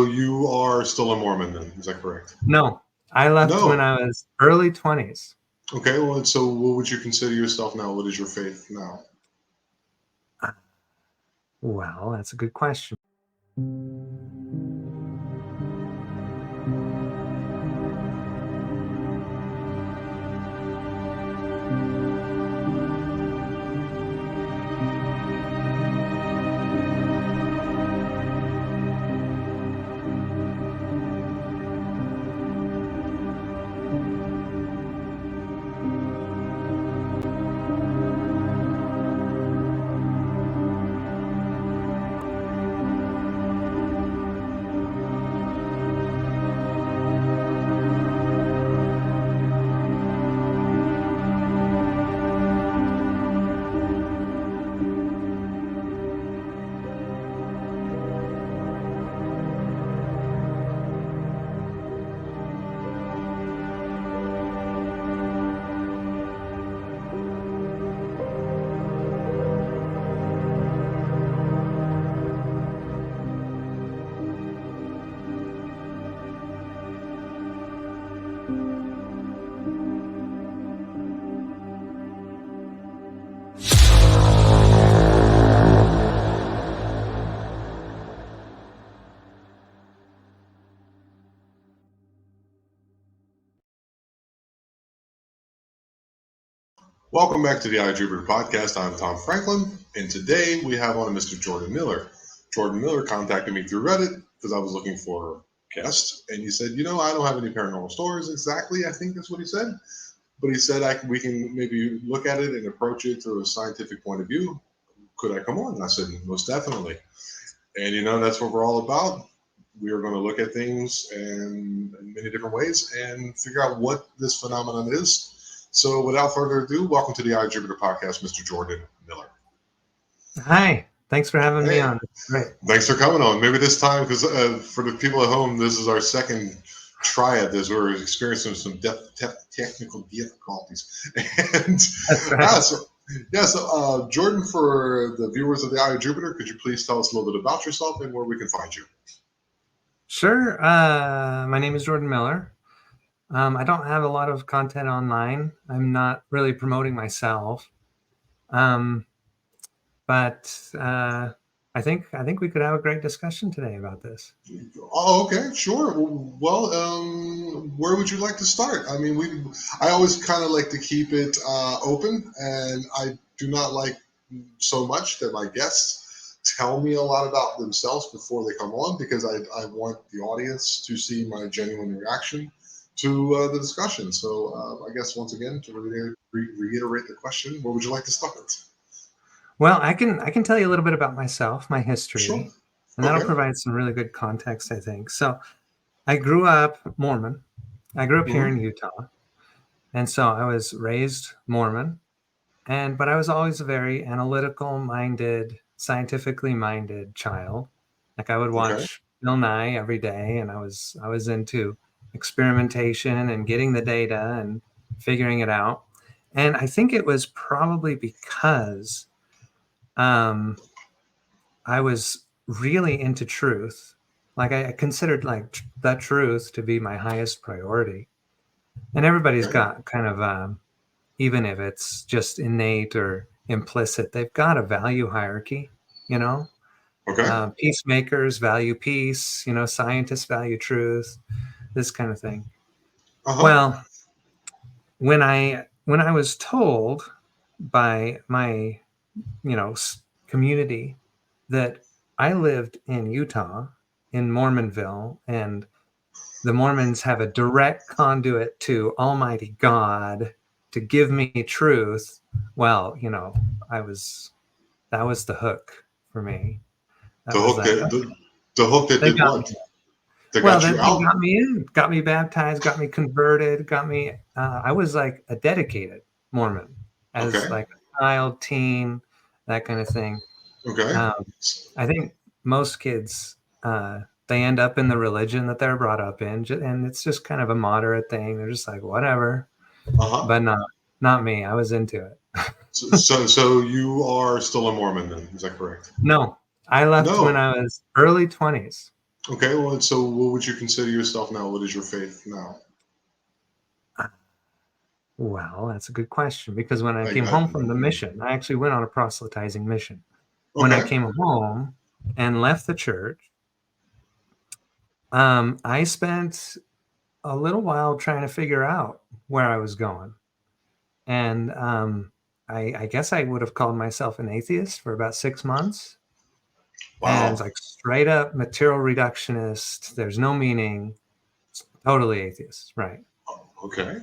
So you are still a Mormon then, is that correct? No, I left when No. I was early 20s. Okay, well, so what would you consider yourself now? What is your faith now? Well, that's a good question. Welcome back to the iJupiter podcast. I'm Tom Franklin, and today we have on Mr. Jordan Miller. Jordan Miller contacted me through Reddit because I was looking for a guest, and he said, I don't have any paranormal stories exactly. I think that's what he said. But he said we can maybe look at it and approach it through a scientific point of view. Could I come on? And I said, most definitely. And that's what we're all about. We are going to look at things in many different ways and figure out what this phenomenon is. So without further ado, welcome to the iJupiter podcast, Mr. Jordan Miller. Hi, thanks for having me on. Great. Thanks for coming on. Maybe this time, because for the people at home, this is our second try at this. We're experiencing some technical difficulties. And that's right. So Jordan, for the viewers of the iJupiter, could you please tell us a little bit about yourself and where we can find you? Sure. My name is Jordan Miller. I don't have a lot of content online. I'm not really promoting myself. But I think we could have a great discussion today about this. Oh, okay, sure. Well, where would you like to start? I mean, I always kind of like to keep it open, and I do not like so much that my guests tell me a lot about themselves before they come on, because I want the audience to see my genuine reaction to the discussion. So I guess once again, to reiterate the question, where would you like to start? Well, I can tell you a little bit about myself, my history, Sure. and that'll provide some really good context, I think. So I grew up Mormon. I grew up here in Utah. And so I was raised Mormon, but I was always a very analytical minded, scientifically minded child. Like I would watch Bill Nye every day, and I was into experimentation and getting the data and figuring it out. And I think it was probably because I was really into truth. Like I considered like that truth to be my highest priority. And everybody's got kind of, even if it's just innate or implicit, they've got a value hierarchy, peacemakers value peace, scientists value truth, this kind of thing. Well, when I was told by my, community that I lived in Utah, in Mormonville, and the Mormons have a direct conduit to Almighty God to give me truth. Well, that was the hook for me. The hook that did what? They got me in, got me baptized, got me converted, got me. I was like a dedicated Mormon as like a child, teen, that kind of thing. I think most kids, they end up in the religion that they're brought up in, and it's just kind of a moderate thing. They're just like, whatever. But not me. I was into it. So you are still a Mormon then? Is that correct? No, I left when I was early 20s. Okay, well, so what would you consider yourself now? What is your faith now? Well, that's a good question, because when I Like, came home from the mission, I actually went on a proselytizing mission. When I okay, came home and left the church, I spent a little while trying to figure out where I was going. And I guess I would have called myself an atheist for about 6 months. And it's wow, like straight up material reductionist. There's no meaning. Totally atheist, right? okay,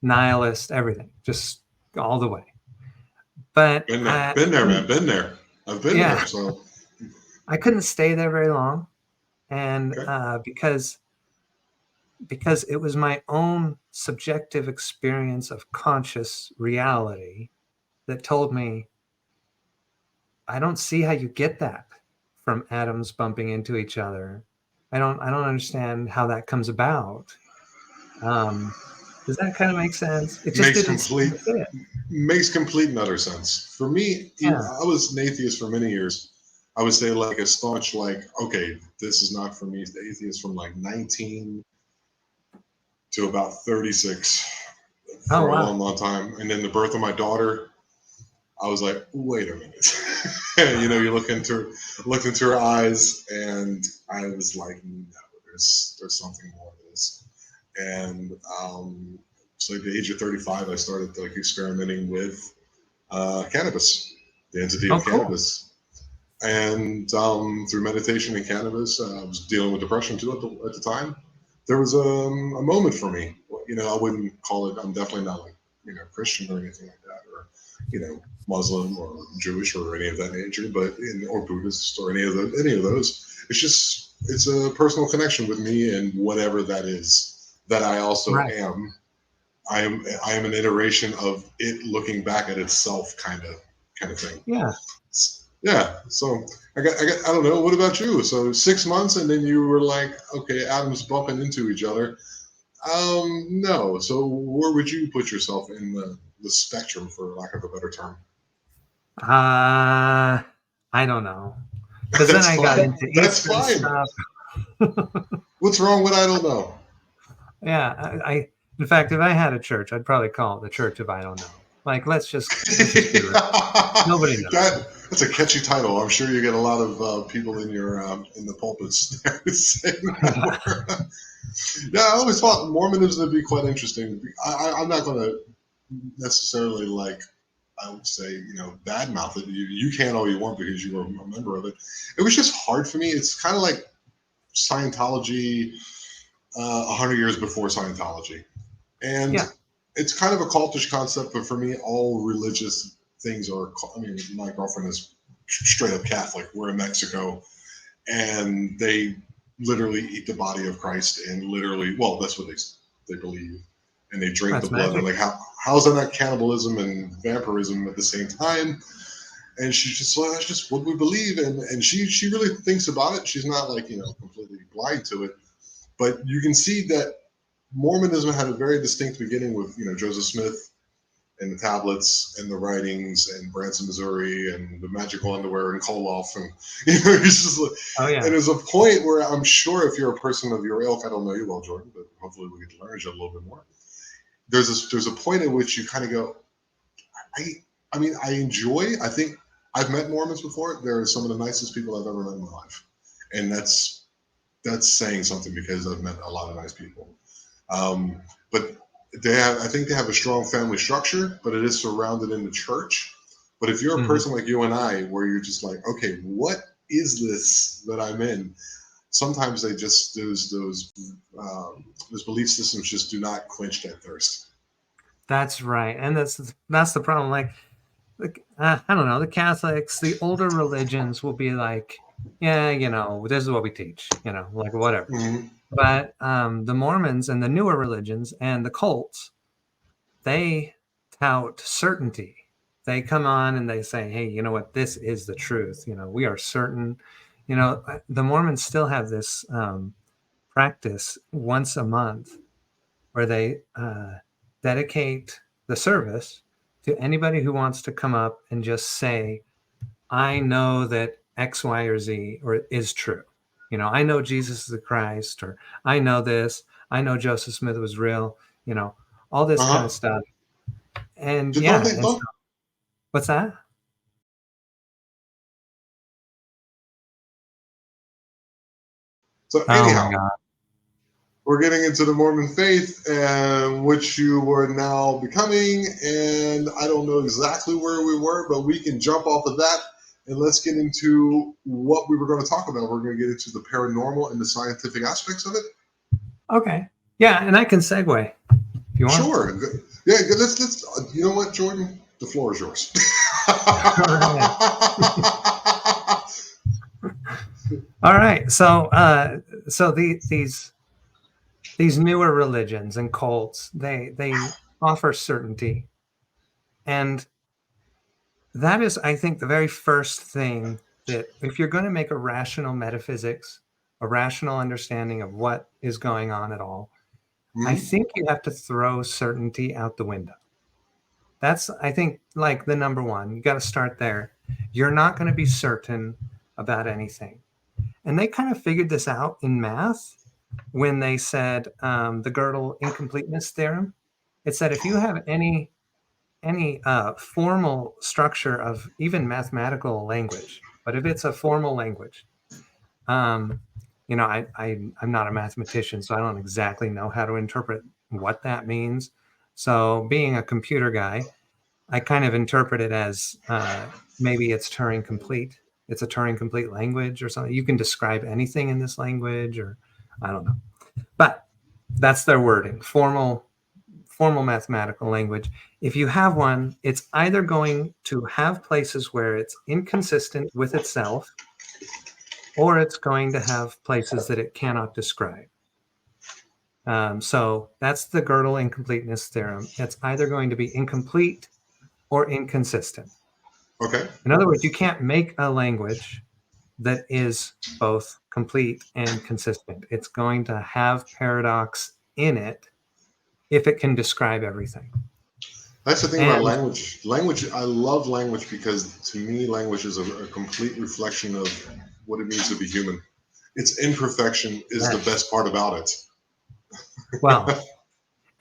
Nihilist, everything, just all the way. But been there, man, been there. I've been yeah, there, so I couldn't stay there very long, and okay, because it was my own subjective experience of conscious reality that told me I don't see how you get that from atoms bumping into each other. I don't understand how that comes about. Um, does that kind of make sense? It just makes didn't seem complete to fit. makes complete and utter sense. For me, Yeah. I was an atheist for many years. I would say like a staunch, like, okay, this is not for me. The atheist from like 19 to about 36 Oh for a wow. long, long time. And then the birth of my daughter, I was like, wait a minute. You looked into her eyes, and I was like, no, there's something more to this. And so at the age of 35, I started like experimenting with cannabis, the entity Oh of cool. cannabis. And through meditation and cannabis, I was dealing with depression too at the time. There was a moment for me. I wouldn't call it. I'm definitely not like Christian or anything like that, or Muslim or Jewish or any of that nature, or Buddhist or any of those. It's a personal connection with me and whatever that is that I also Right. am. I am an iteration of it looking back at itself, kind of thing. Yeah. Yeah. So I don't know. What about you? So 6 months, and then you were like, okay, atoms bumping into each other. No. So where would you put yourself in the spectrum, for lack of a better term? I don't know. Because then That's I got fine. into That's Eastern fine. stuff. What's wrong with I don't know? Yeah, in fact, if I had a church, I'd probably call it the Church of I don't know. Like, let's just be real. Nobody knows. That's a catchy title. I'm sure you get a lot of people in your in the pulpits saying that word. Yeah, I always thought Mormonism would be quite interesting. I'm not going to necessarily like I would say badmouth it. You can all you want because you were a member of it. It was just hard for me. It's kind of like Scientology 100 years before Scientology, and Yeah, it's kind of a cultish concept. But for me, all religious things are. I mean, my girlfriend is straight up Catholic. We're in Mexico, and they literally eat the body of Christ, and literally, well, that's what they believe, and they drink the that's blood. And magic. like, how's that not cannibalism and vampirism at the same time? And she's just well, that's just what we believe, and she really thinks about it. She's not like completely blind to it, but you can see that Mormonism had a very distinct beginning with Joseph Smith and the tablets and the writings and Branson, Missouri, and the magical underwear and Koloff, and it's just like, Oh and yeah, there's a point where I'm sure if you're a person of your ilk, I don't know you well, Jordan, but hopefully we get to learn each other a little bit more. There's a point at which you kind of go, I I mean I enjoy. I think I've met Mormons before. They're some of the nicest people I've ever met in my life, and that's saying something because I've met a lot of nice people. But I think they have a strong family structure, but it is surrounded in the church. But if you're a hmm person like you and I, where you're just like, okay, what is this that I'm in? Sometimes they just those belief systems just do not quench that thirst. that's right, and that's the problem. Like, I don't know, the Catholics, the older religions will be like, yeah, this is what we teach, like whatever. Mm-hmm. But the Mormons and the newer religions and the cults, they tout certainty. They come on and they say, hey, you know what? This is the truth. We are certain. The Mormons still have this practice once a month where they dedicate the service to anybody who wants to come up and just say, I know that X, Y, or Z is true. I know Jesus is the Christ, or I know this, I know Joseph Smith was real, all this kind of Uh-huh. stuff. And Don't yeah, they, and so, don't, what's that? so Oh my anyhow, God. we're getting into the Mormon faith, and which you were now becoming. And I don't know exactly where we were, but we can jump off of that and let's get into what we were going to talk about. We're going to get into the paranormal and the scientific aspects of it. Okay. Yeah, and I can segue if you want. Sure. Yeah. Let's. You know what, Jordan? The floor is yours. All right. All right. So these newer religions and cults, they offer certainty, and that is, I think, the very first thing that if you're going to make a rational metaphysics, a rational understanding of what is going on at all, I Mhm. think you have to throw certainty out the window. That's, I think, like the number one. You got to start there. You're not going to be certain about anything. And they kind of figured this out in math when they said the Gödel incompleteness theorem. It said if you have any formal structure of even mathematical language, but if it's a formal language, um, I'm not a mathematician, so I don't exactly know how to interpret what that means. So being a computer guy, I kind of interpret it as maybe it's Turing complete. It's a Turing complete language or something. You can describe anything in this language, or I don't know. But that's their wording, formal mathematical language. If you have one, it's either going to have places where it's inconsistent with itself, or it's going to have places that it cannot describe. So that's the Gödel incompleteness theorem. It's either going to be incomplete or inconsistent. Okay. In other words, you can't make a language that is both complete and consistent. It's going to have paradox in it if it can describe everything. That's the thing about And language. Language, I love language because to me, language is a complete reflection of what it means to be human. Its imperfection is the yes, best part about it. well,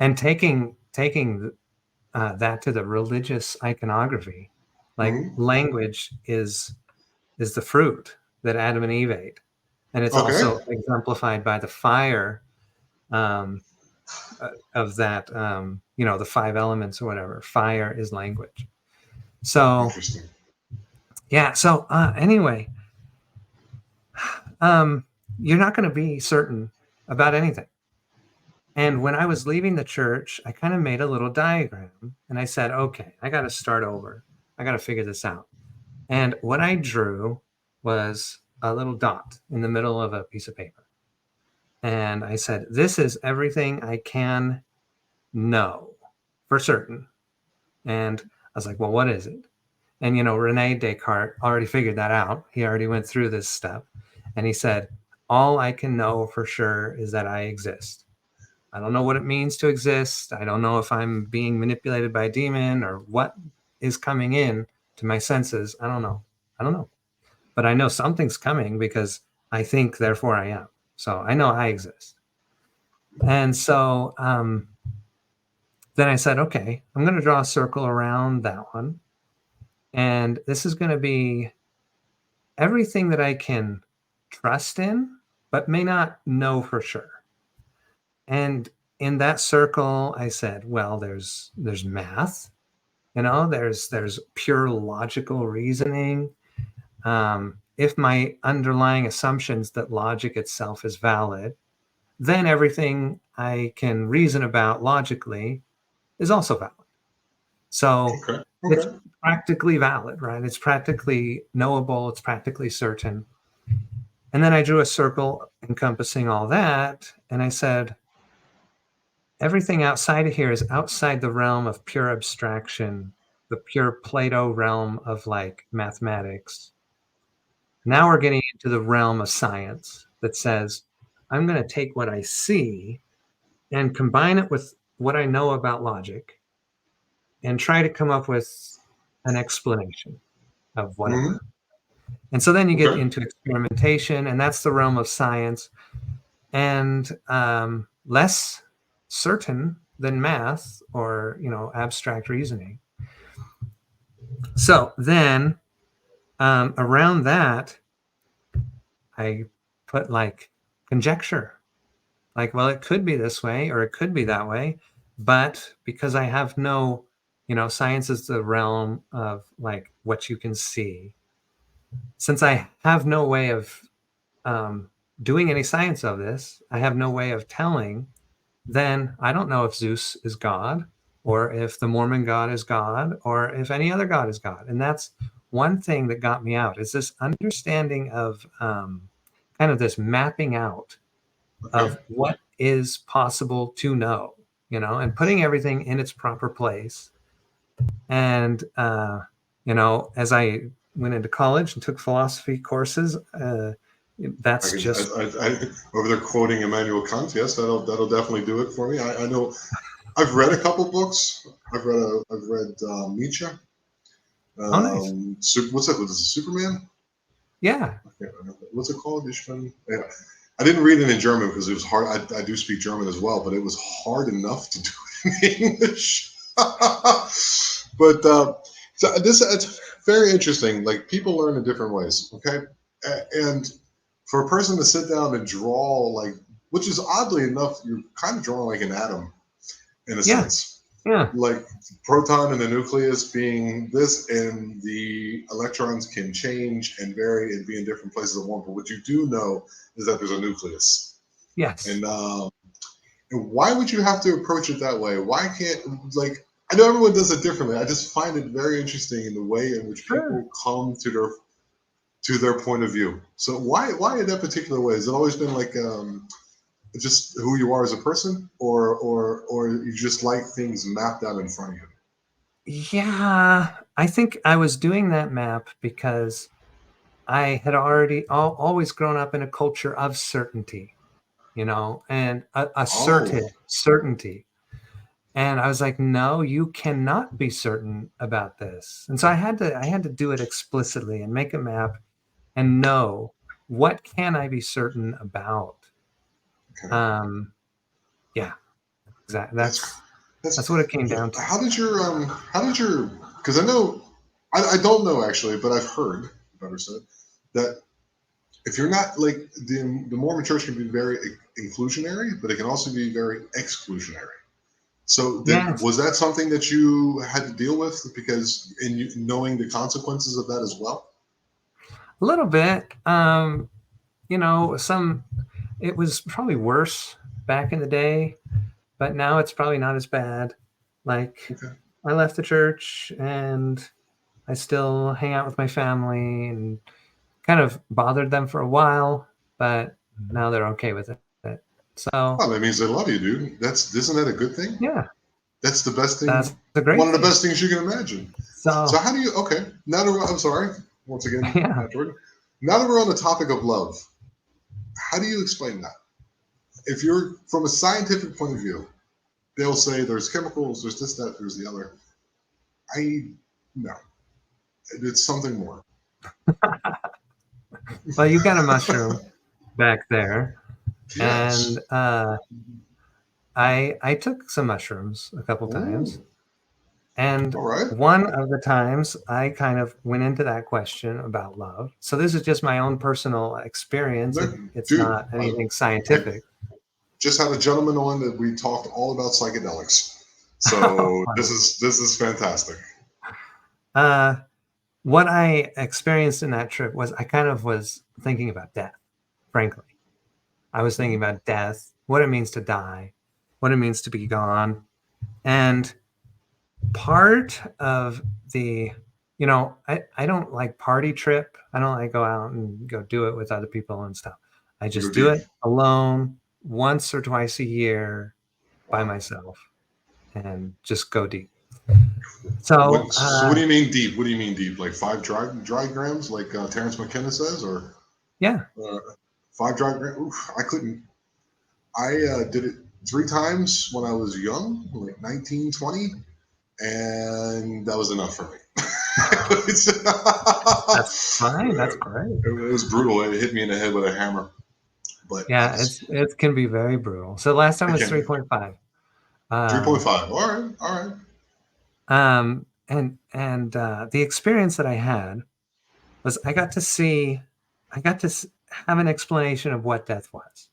and taking that to the religious iconography, like Mhm. language is the fruit that Adam and Eve ate, and it's Okay. also exemplified by the fire um, of that. The five elements or whatever. Fire is language. So Interesting. yeah. So anyway, um, you're not going to be certain about anything. And when I was leaving the church, I kind of made a little diagram and I said, okay, I got to start over. I got to figure this out. And what I drew was a little dot in the middle of a piece of paper. And I said, this is everything I can know for certain. And I was like, well, what is it? And, Rene Descartes already figured that out. He already went through this stuff. And he said, all I can know for sure is that I exist. I don't know what it means to exist. I don't know if I'm being manipulated by a demon or what is coming in to my senses. I don't know. I don't know. But I know something's coming because I think, therefore I am. So I know I exist. And so then I said, okay, I'm going to draw a circle around that one. And this is going to be everything that I can trust in, but may not know for sure. And in that circle, I said, well, there's math, there's pure logical reasoning. If my underlying assumptions that logic itself is valid, then everything I can reason about logically is also valid. So Okay. it's Okay. practically valid, right? It's practically knowable, it's practically certain. And then I drew a circle encompassing all that, and I said, everything outside of here is outside the realm of pure abstraction, the pure Plato realm of like mathematics. Now we're getting into the realm of science that says, I'm going to take what I see and combine it with what I know about logic and try to come up with an explanation of Mhm. whatever. And so then you get Okay. into experimentation, and that's the realm of science, and less certain than math or abstract reasoning. So then around that, I put like conjecture, like, well, it could be this way or it could be that way, but because I have no, science is the realm of like what you can see. Since I have no way of doing any science of this, I have no way of telling, then I don't know if Zeus is God or if the Mormon God is God or if any other God is God. And that's one thing that got me out, is this understanding of kind of this mapping out Okay. of what is possible to know, and putting everything in its proper place. And, as I went into college and took philosophy courses, I that's can, just, over there quoting Immanuel Kant. Yes, that'll definitely do it for me. I know. I've read a couple books. I've read Nietzsche. oh, nice. What's that? Was it Superman? Yeah. I can't remember. What's it called? Yeah. I didn't read it in German because it was hard. I do speak German as well, but it was hard enough to do it in English. But so this it's very interesting. Like people learn in different ways. Okay, and for a person to sit down and draw like, which is oddly enough, you're kind of drawing like an atom in a Yeah. sense, Yeah. like proton and the nucleus being this, and the electrons can change and vary and be in different places at once. But what you do know is that there's a nucleus, Yes. and why would you have to approach it that way? Why can't, like, I know everyone does it differently. I just find it very interesting in the way in which Sure. people come to their point of view. So why in that particular way? Has it always been like just who you are as a person, or you just like things mapped out in front of you? Yeah. I think I was doing that map because I had already always grown up in a culture of certainty, and asserted Oh, certainty. And I was like, no, you cannot be certain about this. And so I had to do it explicitly and make a map and know what can I be certain about. okay. Um, yeah, exactly. That's That's what that's. it came down to. How did your because I know I don't know actually, but I've heard, better said, that if you're not like the Mormon Church can be very inclusionary, but it can also be very exclusionary. So Yes, was that something that you had to deal with because in you, knowing the consequences of that as well? a little bit. Some it was probably worse back in the day, but now it's probably not as bad. Like Okay. I left the church and I still hang out with my family and kind of bothered them for a while, but now they're okay with it. So Well, that means they love you, dude. That's isn't that a good thing? yeah, That's the best that's thing. a One great of the thing. best things you can imagine. So So how do you? Okay. Now that I'm sorry. Once again, yeah, Jordan. Now that we're on the topic of love, how do you explain that? If you're from a scientific point of view, they'll say there's chemicals, there's this, that, there's the other. I no, it's something more. well, you got a mushroom back there, and Yes. I took some mushrooms a couple times, Ooh. and All right. one of the times I kind of went into that question about love. So this is just my own personal experience. Look, It's dude, not anything I scientific. just had a gentleman on that we talked all about psychedelics. So this Funny. is fantastic. Uh, what I experienced in that trip was I kind of was thinking about death, frankly. I was thinking about death, what it means to die, what it means to be gone. And part of the, I don't like party trip. I don't like go out and go do it with other people and stuff. I You go just do deep. it alone once or twice a year by Wow. myself and just go deep. What? So, So what do you mean deep? What do you mean deep? Like five dry grams, like Terrence McKenna says, or yeah, uh, five dry grams? Oof, I couldn't. I did it three times when I was young, like 19, 20, and that was enough for me. That's fine. That's great. It was brutal. It hit me in the head with a hammer, but Yeah, it can be very brutal. So last time it was can be 3.5. 3.5. All right, all right. And the experience that I had was I got to have an explanation of what death was.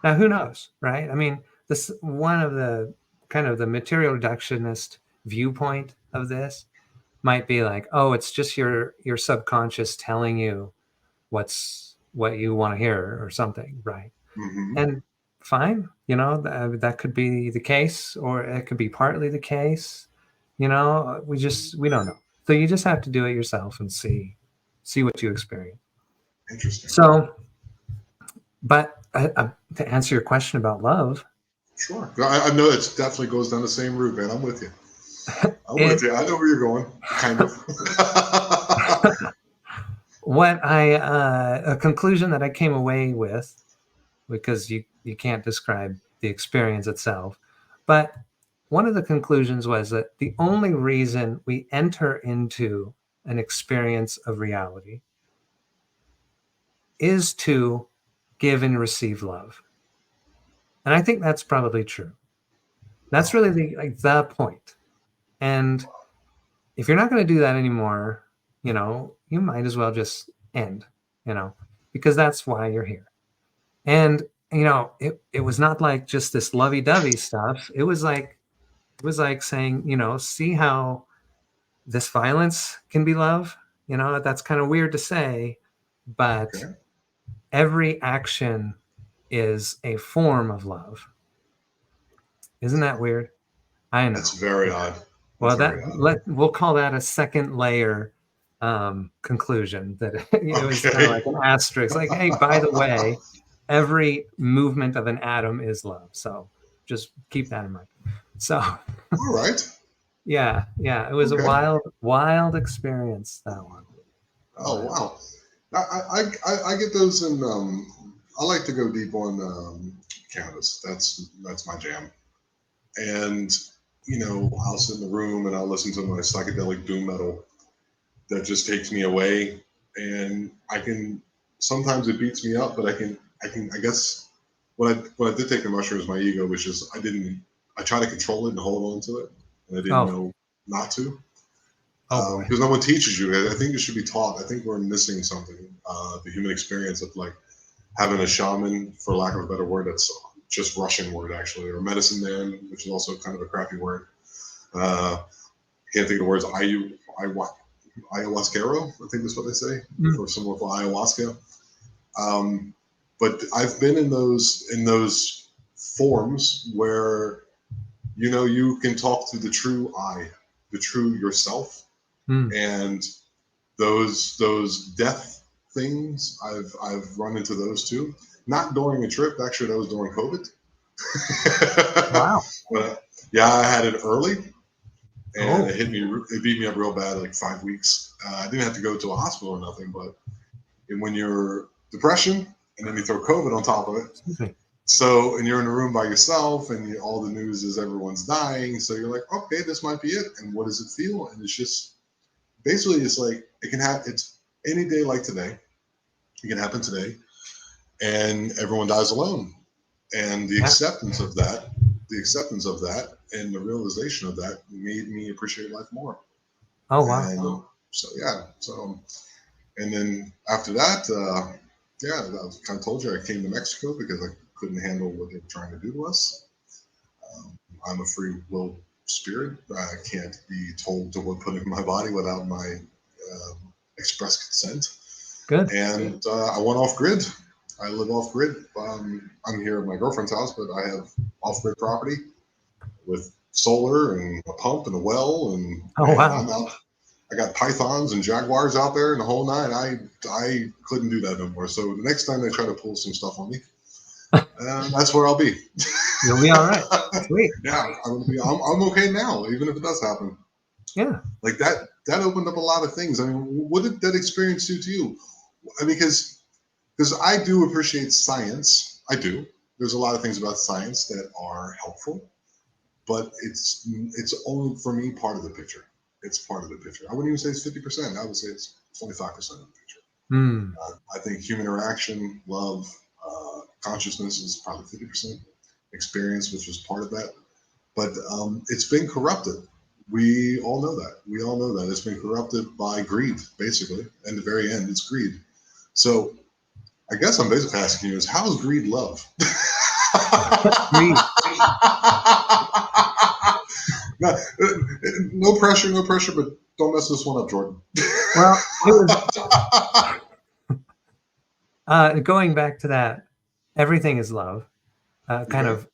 Now, who knows, right? I mean, this one of the kind of the material reductionist viewpoint of this might be like, oh, it's just your subconscious telling you what you want to hear or something, right? Mm-hmm. And fine, that could be the case, or it could be partly the case. We don't know. So you just have to do it yourself and see what you experience. Interesting. So, but to answer your question about love, Sure. I know it definitely goes down the same route, man. I'm with you. I'm with it you. I know where you're going, kind of. what I a conclusion that I came away with, because you can't describe the experience itself, but one of the conclusions was that the only reason we enter into an experience of reality is to give and receive love. And I think that's probably true. That's Wow. really the point. And if you're not going to do that anymore, you might as well just end, because that's why you're here. And it was not like just this lovey-dovey stuff. It was like saying, see how this violence can be love. That's kind of weird to say, but Okay. every action is a form of love. Isn't that weird? I That's know. very odd. That's Well, very odd. we'll call that a second layer conclusion. That it was kind of Okay. like an asterisk, like, hey, by the way, every movement of an atom is love. So just keep that in mind. So All right. yeah, it was a Okay. wild experience, that one. Oh Wild. wow. I get those in. I like to go deep on cannabis. That's my jam. And I'll sit in the room and I'll listen to my psychedelic doom metal that just takes me away. And I can sometimes it beats me up, but I guess when I did take the mushrooms, my ego was just I try to control it and hold on to it, and I didn't Oh, know not to. oh boy. Because no one teaches you. I think it should be taught. I think we're missing something. The human experience of like having a shaman, for lack of a better word, that's just Russian word actually, or medicine man, which is also kind of a crappy word. Can't think of the words. Ayahuasquero, I think that's what they say Mm. for someone for ayahuasca. Um, but I've been in those forms where you can talk to the true I, the true yourself, Mm. and those death things. I've run into those too. Not during a trip, actually. That was during COVID. Wow. But yeah, I had it early, and Oh, it beat me up real bad, like 5 weeks. I didn't have to go to a hospital or nothing, but when you're depression and then you throw COVID on top of it, excuse me. and you're in a room by yourself, and all the news is everyone's dying, so you're like, okay, this might be it. And what does it feel? And it's just basically it's like it can happen. It's any day like today. It can happen today, and everyone dies alone. And the Yeah. acceptance of that, and the realization of that made me appreciate life more. Oh wow. And so yeah, and then after that, yeah, I kind of told you I came to Mexico because I couldn't handle what they were trying to do to us. I'm a free will spirit. I can't be told to what put in my body without my express consent. Good. And I went off grid. I live off grid. I'm here at my girlfriend's house, but I have off grid property with solar and a pump and a well, and Oh man, wow. I'm out. I got pythons and jaguars out there and the whole nine. I couldn't do that no more. So the next time they try to pull some stuff on me, that's where I'll be. You'll be all right. Sweet. Yeah, I'm okay now, even if it does happen. Yeah. Like that opened up a lot of things. I mean, what did that experience do to you? I mean, because I do appreciate science. I do. There's a lot of things about science that are helpful, but it's only for me part of the picture. It's part of the picture. I wouldn't even say it's 50%. I would say it's 25% of the picture. Mm. I think human interaction, love, consciousness is probably 50%. Experience, which is part of that. But it's been corrupted. We all know that. We all know that. It's been corrupted by greed, basically. And the very end, it's greed. So I guess I'm basically asking you is, how is greed love? Greed. No pressure, but don't mess this one up, Jordan. Well, going back to that, everything is love. Kind of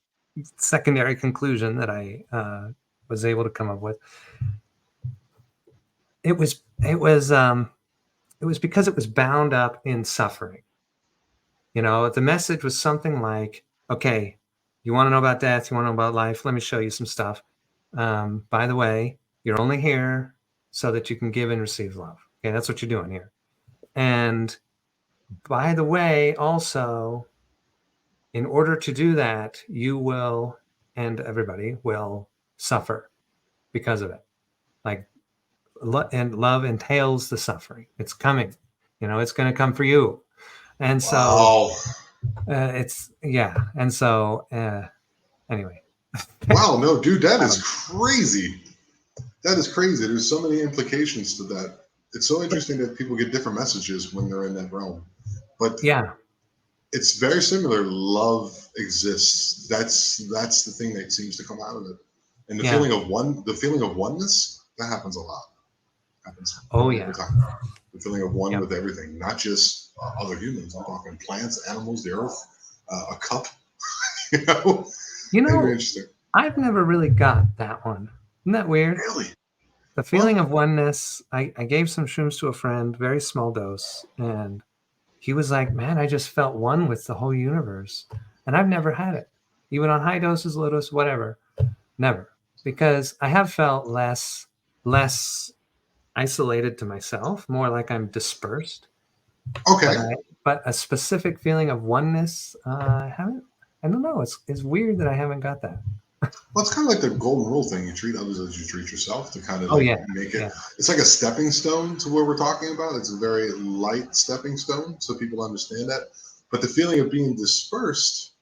secondary conclusion that I was able to come up with. It was because it was bound up in suffering. You know, the message was something like, okay, you want to know about death, you want to know about life, let me show you some stuff. By the way, you're only here so that you can give and receive love. Okay, that's what you're doing here. And by the way, also, in order to do that, you will, and everybody will suffer because of it. Like, and love entails the suffering. It's coming. You know, it's going to come for you. And so it's, yeah. And so anyway. Wow, no, dude, that is crazy. That is crazy. There's so many implications to that. It's so interesting that people get different messages when they're in that realm. But yeah, it's very similar. Love exists. That's the thing that seems to come out of it. And the feeling of oneness, that happens a lot. Happens every time. The feeling of one with everything, not just other humans. I'm talking plants, animals, the earth, a cup. You know, interesting. I've never really got that one. Isn't that weird? Really? The feeling of oneness. I gave some shrooms to a friend, very small dose, and he was like, man, I just felt one with the whole universe. And I've never had it. Even on high doses, low doses, whatever. Never. Because I have felt less isolated to myself, more like I'm dispersed. Okay. But a specific feeling of oneness, I don't know. It's weird that I haven't got that. Well, it's kind of like the golden rule thing. You treat others as you treat yourself, to kind of make it. Yeah. It's like a stepping stone to what we're talking about. It's a very light stepping stone, so people understand that. But the feeling of being dispersed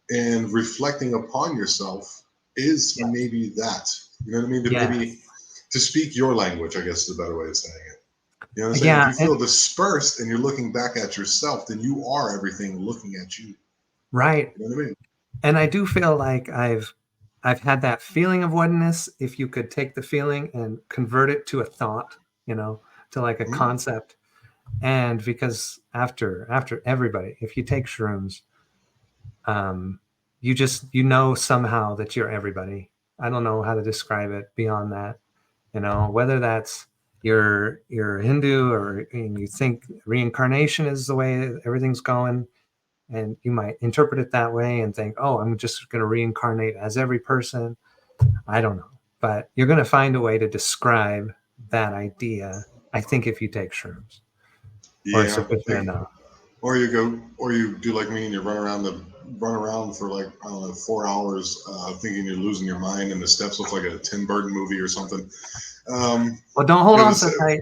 and reflecting upon yourself is maybe that. You know what I mean? Maybe to speak your language, I guess is a better way of saying it. You know what I'm saying? If you feel dispersed and you're looking back at yourself, then you are everything looking at you. Right. You know what I mean? And I do feel like I've had that feeling of oneness. If you could take the feeling and convert it to a thought, you know, to like a concept. And because after everybody, if you take shrooms, you know somehow that you're everybody. I don't know how to describe it beyond that. You know, whether that's you're Hindu or you think reincarnation is the way everything's going. And you might interpret it that way and think, oh, I'm just going to reincarnate as every person. I don't know. But you're going to find a way to describe that idea, I think, if you take shrooms. Or sufficient enough. Or you do like me and you run around for like, I don't know, 4 hours thinking you're losing your mind and the steps look like a Tim Burton movie or something. Well, don't hold on so tight.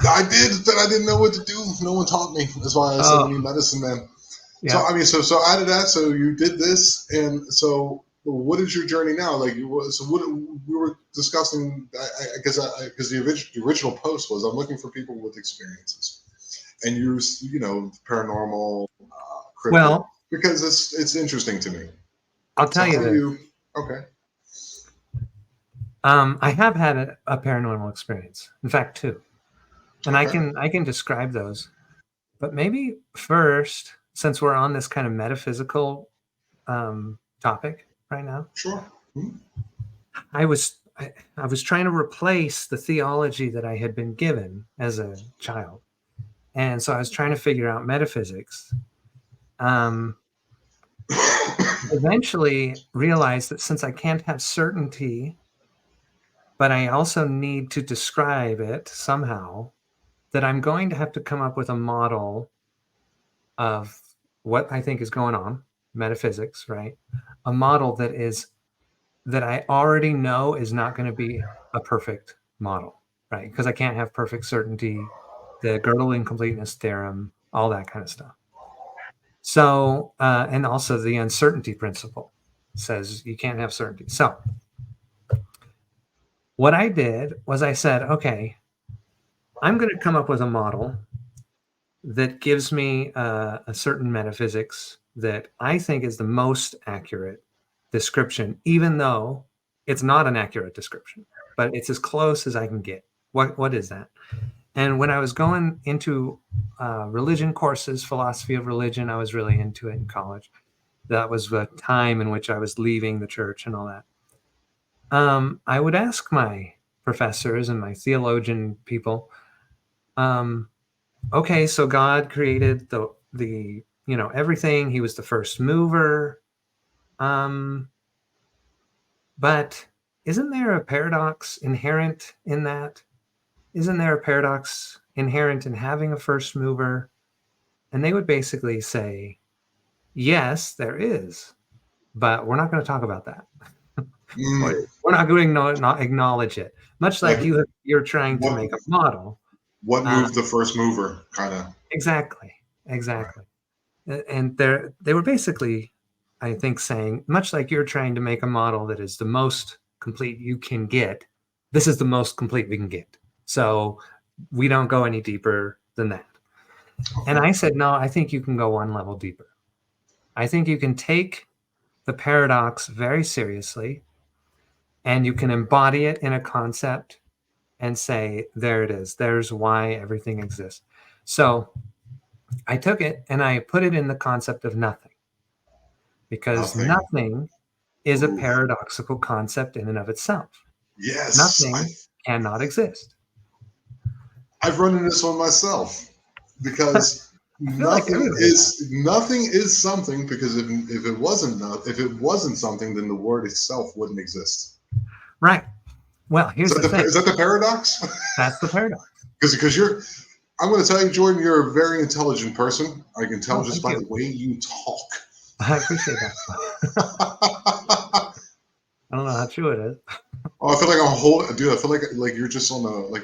I did, but I didn't know what to do. No one taught me. That's why I said I need medicine, man. Yeah. So I mean, so out of that, so you did this, and so what is your journey now? Like, so what we were discussing, because the original post was I'm looking for people with experiences, and you know, paranormal, cryptid, because it's interesting to me. I'll tell you this. Okay. I have had a paranormal experience. In fact, 2, and I can describe those, but maybe first, since we're on this kind of metaphysical topic right now. Sure. Mm-hmm. I was trying to replace the theology that I had been given as a child. And so I was trying to figure out metaphysics. Eventually realized that since I can't have certainty, but I also need to describe it somehow, that I'm going to have to come up with a model of what I think is going on, metaphysics, right? A model that I already know is not going to be a perfect model. right? Because I can't have perfect certainty, the Gödel incompleteness theorem, all that kind of stuff. So, and also the uncertainty principle says you can't have certainty. So, what I did was I said, okay, I'm going to come up with a model that gives me a certain metaphysics that I think is the most accurate description, even though it's not an accurate description, but it's as close as I can get. What is that? And when I was going into religion courses, philosophy of religion, I was really into it in college. That was the time in which I was leaving the church and all that. I would ask my professors and my theologian people, okay, so God created the everything. He was the first mover. But isn't there a paradox inherent in that? Isn't there a paradox inherent in having a first mover? And they would basically say, yes, there is, but we're not going to talk about that. We're not going to not acknowledge it. Much like you're trying to make a model. What moved the first mover, kind of? Exactly. Right. And they were basically, I think, saying, much like you're trying to make a model that is the most complete you can get, this is the most complete we can get. So we don't go any deeper than that. And I said, no, I think you can go one level deeper. I think you can take the paradox very seriously and you can embody it in a concept and say, there it is. There's why everything exists. So I took it and I put it in the concept of nothing, because nothing is a paradoxical concept in and of itself. Yes. Nothing cannot exist. I've run into this one myself, because nothing is something, because if it wasn't something, then the word itself wouldn't exist. Right. Well, here's the thing. Is that the paradox? That's the paradox. Because I'm going to tell you, Jordan, you're a very intelligent person. I can tell just by the way you talk. I appreciate that. I don't know how true it is. Oh, I feel like I feel like you're just on one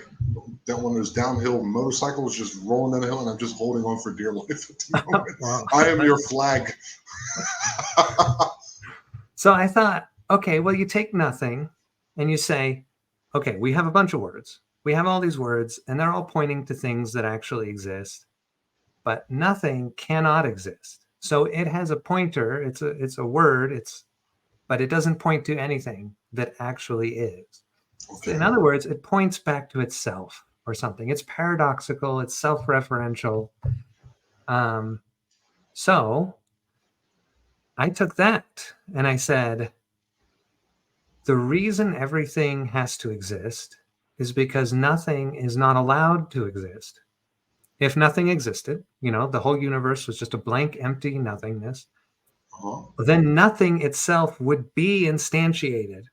of those downhill motorcycles, just rolling down the hill, and I'm just holding on for dear life at the moment. Wow. I am your flag. So I thought, okay, well, you take nothing and you say, okay, we have a bunch of words. We have all these words, and they're all pointing to things that actually exist, but nothing cannot exist. So it has a pointer. It's a word. But it doesn't point to anything that actually is. Okay. In other words, it points back to itself or something. It's paradoxical. It's self-referential. So I took that and I said, the reason everything has to exist is because nothing is not allowed to exist. If nothing existed, the whole universe was just a blank, empty nothingness, then nothing itself would be instantiated.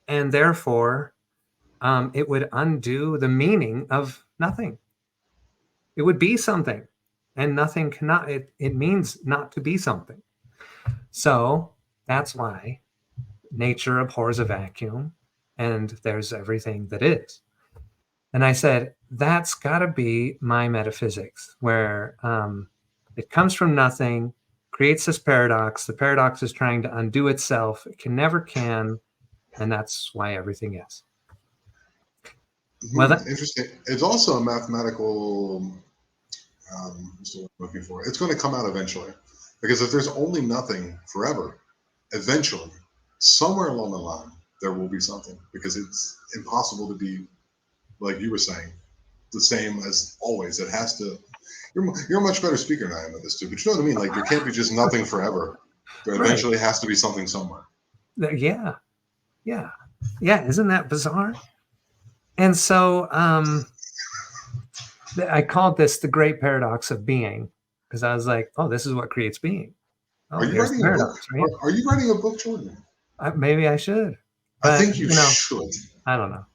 And therefore, it would undo the meaning of nothing. It would be something, and nothing cannot, it means not to be something. So that's why nature abhors a vacuum, and there's everything that is. And I said, that's got to be my metaphysics, where it comes from nothing, creates this paradox. The paradox is trying to undo itself. It never can. And that's why everything is. Well, interesting. It's also a mathematical, what's the word I'm looking for? It's going to come out eventually. Because if there's only nothing forever, eventually, somewhere along the line, there will be something. Because it's impossible to be, like you were saying, the same as always. It has to. You're a much better speaker than I am at this too, but you know what I mean? Like, there can't be just nothing forever. There eventually has to be something somewhere. Yeah. Isn't that bizarre? And so I called this the great paradox of being, because I was like, oh, this is what creates being. Oh, are you writing a book? Right? Are you writing a book, Jordan? Maybe I should. But, I think you should. I don't know.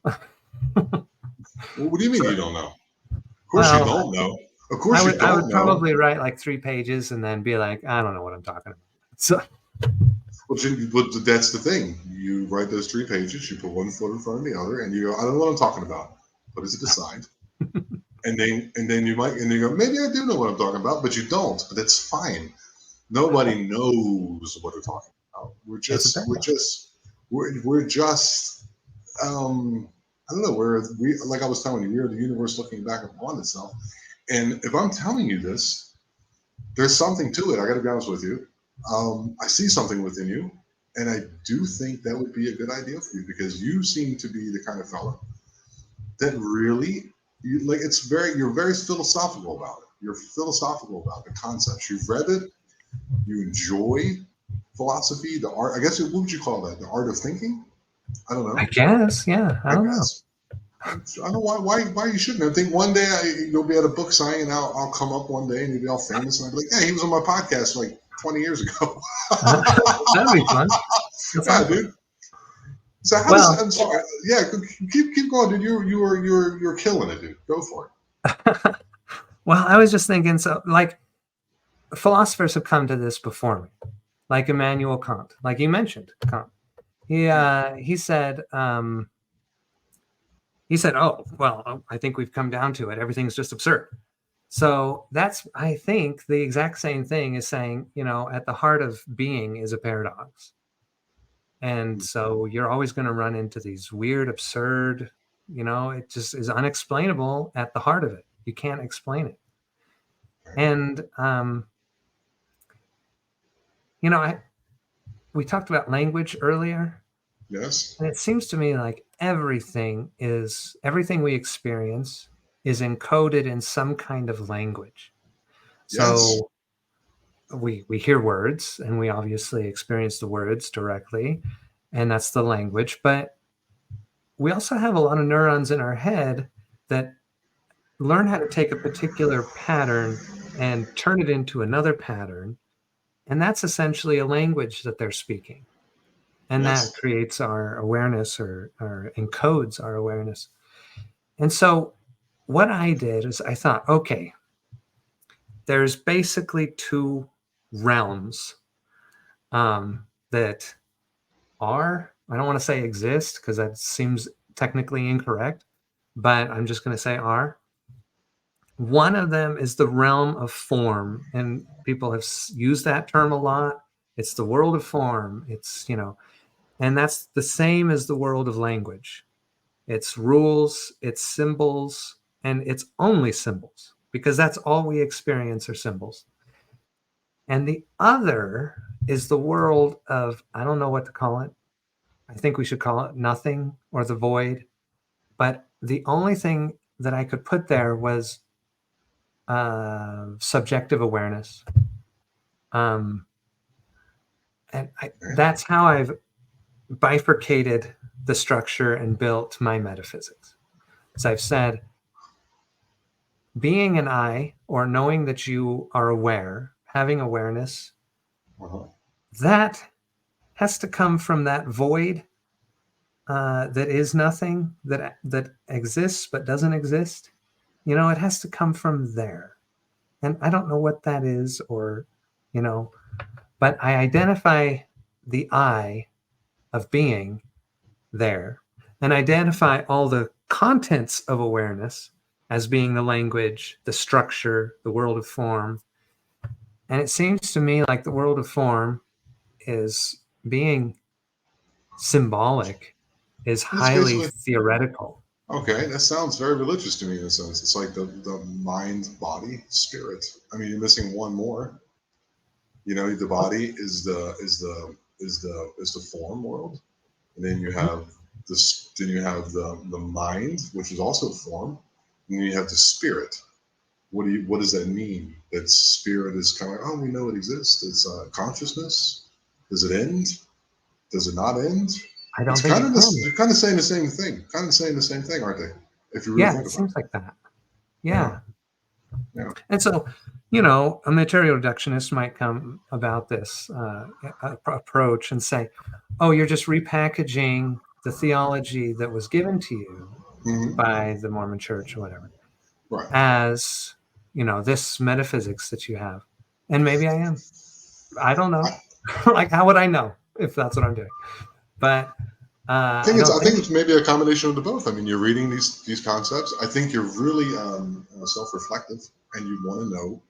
Well, what do you mean you don't know? Of course you don't know. Of course you don't know. I would probably write like 3 pages and then be like, I don't know what I'm talking about. So, well, that's the thing. You write those 3 pages, you put one foot in front of the other, and you go, I don't know what I'm talking about. put it to the side, and then you go, maybe I do know what I'm talking about, but you don't. But that's fine. Nobody knows what we're talking about. We're just I don't know. We like I was telling you, we're the universe looking back upon itself. And if I'm telling you this, there's something to it. I got to be honest with you. I see something within you, and I do think that would be a good idea for you because you seem to be the kind of fellow that really you're very philosophical about it. You're philosophical about the concepts. You've read it. You enjoy philosophy, the art. I guess what would you call that? The art of thinking? I don't know. I guess, yeah. I don't know. I don't know why you shouldn't. I think one day you'll be at a book signing, and I'll come up one day and you'll be all famous, and I'll be like, "Hey, he was on my podcast like 20 years ago." That'd be fun. Yeah, dude. So I'm sorry. Yeah, keep going, dude. You're killing it, dude. Go for it. Well, I was just thinking, so like philosophers have come to this before me, like Immanuel Kant, like you mentioned, Kant. He said, "Oh, well, I think we've come down to it. Everything's just absurd." So that's, I think, the exact same thing as saying, at the heart of being is a paradox. And so you're always going to run into these weird, absurd, it just is unexplainable at the heart of it. You can't explain it. And, we talked about language earlier. Yes. And it seems to me like everything we experience is encoded in some kind of language. So we hear words, and we obviously experience the words directly, and that's the language. But we also have a lot of neurons in our head that learn how to take a particular pattern and turn it into another pattern. And that's essentially a language that they're speaking. And that creates our awareness or encodes our awareness. And so what I did is I thought, okay, there's basically two realms that are, I don't want to say exist because that seems technically incorrect, but I'm just going to say are. One of them is the realm of form, and people have used that term a lot. It's the world of form. It's, and that's the same as the world of language. It's rules, it's symbols, and it's only symbols because that's all we experience are symbols. And the other is the world of, I don't know what to call it. I think we should call it nothing or the void. But the only thing that I could put there was subjective awareness. And that's how I've bifurcated the structure and built my metaphysics. As I've said, being an I, or knowing that you are aware, having awareness, that has to come from that void that is nothing, that exists but doesn't exist. It has to come from there. And I don't know what that is, or, but I identify the I of being there and identify all the contents of awareness as being the language, the structure, the world of form. And it seems to me like the world of form is being symbolic, is highly theoretical. Okay, that sounds very religious to me in a sense. It's like the mind, body, spirit. I mean, you're missing one more. The body is the form world, and then you have this. Then you have the mind, which is also form, and then you have the spirit. What does that mean? That spirit is kind of like, oh, we know it exists. It's consciousness. Does it end? Does it not end? I don't think they're kind of saying the same thing. Kind of saying the same thing, aren't they? If you really think about it. Seems like that. Yeah. And so, a material reductionist might come about this approach and say, oh, you're just repackaging the theology that was given to you by the Mormon Church or whatever, as, this metaphysics that you have. And maybe I am. I don't know. Like, how would I know if that's what I'm doing? But I don't I think think it's maybe a combination of the both. I mean, you're reading these concepts. I think you're really self-reflective, and you want to know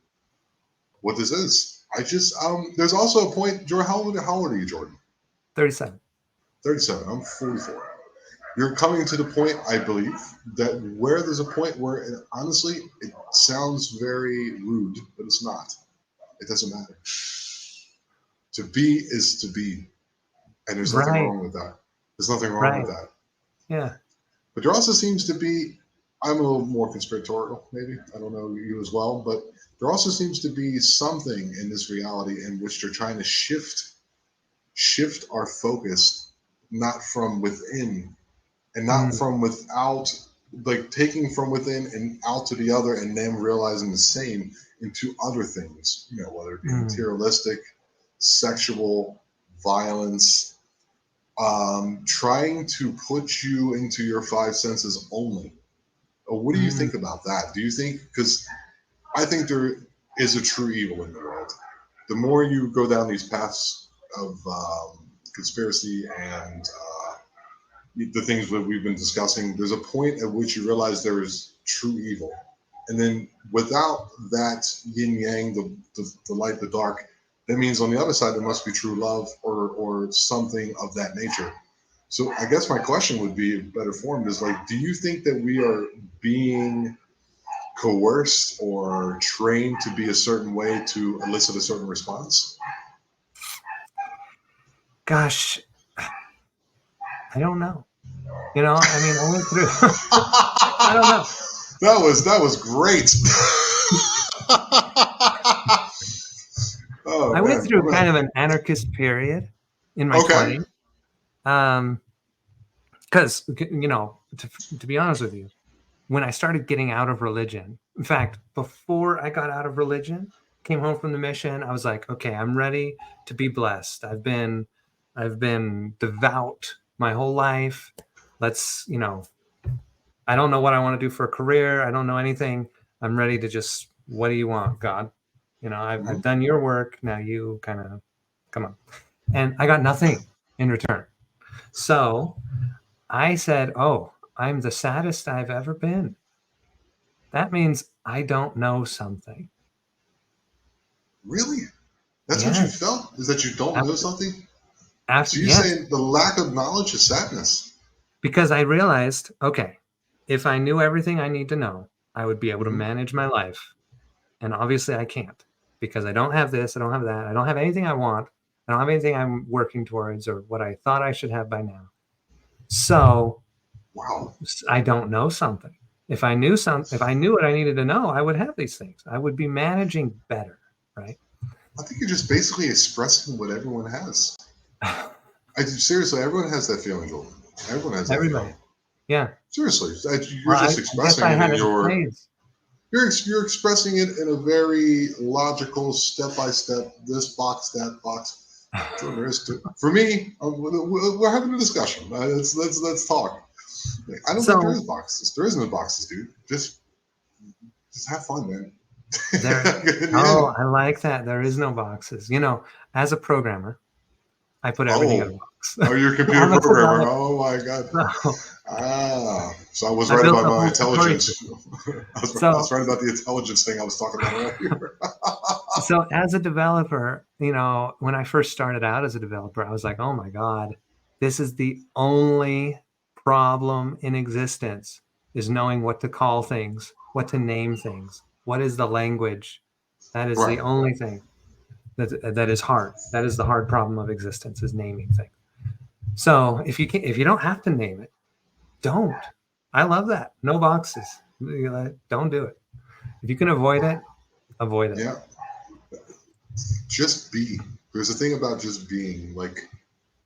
what this is. I just there's also a point. Jordan, how old are you, Jordan? 37. 37. I'm 44. You're coming to the point, I believe, that where there's a point where, honestly, it sounds very rude, but it's not. It doesn't matter. To be is to be, and there's nothing Right, wrong with that. There's nothing wrong with right. that. Yeah. But there also seems to be, I'm a little more conspiratorial, maybe. I don't know you as well, but there also seems to be something in this reality in which they're trying to shift our focus, not from within and not Mm, from without, like taking from within and out to the other, and then realizing the same into other things, whether it be mm, materialistic, sexual, violence, trying to put you into your five senses only. What do you mm. think about that? Do you think, because I think there is a true evil in the world. The more you go down these paths of conspiracy and the things that we've been discussing, there's a point at which you realize there is true evil. And then without that yin yang, the light, the dark, that means on the other side there must be true love or something of that nature. So I guess my question would be better formed is like, do you think that we are being coerced or trained to be a certain way to elicit a certain response? Gosh, I don't know. I mean, I went through. I don't know. That was great. Oh I went man, through kind of an anarchist period in my okay. 20s. Um, because to be honest with you, when I started getting out of religion, in fact, before I got out of religion, came home from the mission, I was like, okay, I'm ready to be blessed. I've been devout my whole life. Let's, I don't know what I want to do for a career. I don't know anything. I'm ready to just, what do you want, God? I've Mhm. done your work. Now you kind of come on. And I got nothing in return. So I said, oh, I'm the saddest I've ever been. That means I don't know something. Really? That's what you Yes. felt? Is that you don't know After, something? after, So you're yes. saying the lack of knowledge is sadness? Because I realized, okay, if I knew everything I need to know, I would be able to Hmm. manage my life. And obviously I can't because I don't have this. I don't have that. I don't have anything I want. I don't have anything I'm working towards or what I thought I should have by now. So Wow. I don't know something. If I knew what I needed to know, I would have these things. I would be managing better, right? I think you're just basically expressing what everyone has. Seriously, everyone has that feeling, Jordan. Everyone has that Everybody. feeling. Yeah. Seriously, you're Well, just I guess expressing I it had in it in your ways. you're expressing it in a very logical, step by step. This box, that box. Jordan, for me, we're having a discussion. Let's talk. Like, I don't think there So is boxes. There is no boxes, dude. Just have fun, man. there, In the oh, end. I like that. There is no boxes. As a programmer, I put everything in a Oh, box. oh, you're a computer I'm a programmer. developer. Oh my god. So So I was I right built about the my whole security intelligence. system. I was So, right about the intelligence thing I was talking about earlier. so as a developer, when I first started out as a developer, I was like, oh my God, this is the only problem in existence is knowing what to call things, what to name things. What is the language? That is the Right. only thing that is hard. That is the hard problem of existence is naming things. So if you don't have to name it, don't. I love that. No boxes. Don't do it. If you can avoid it, avoid it. Yeah. Just be. There's a thing about just being. Like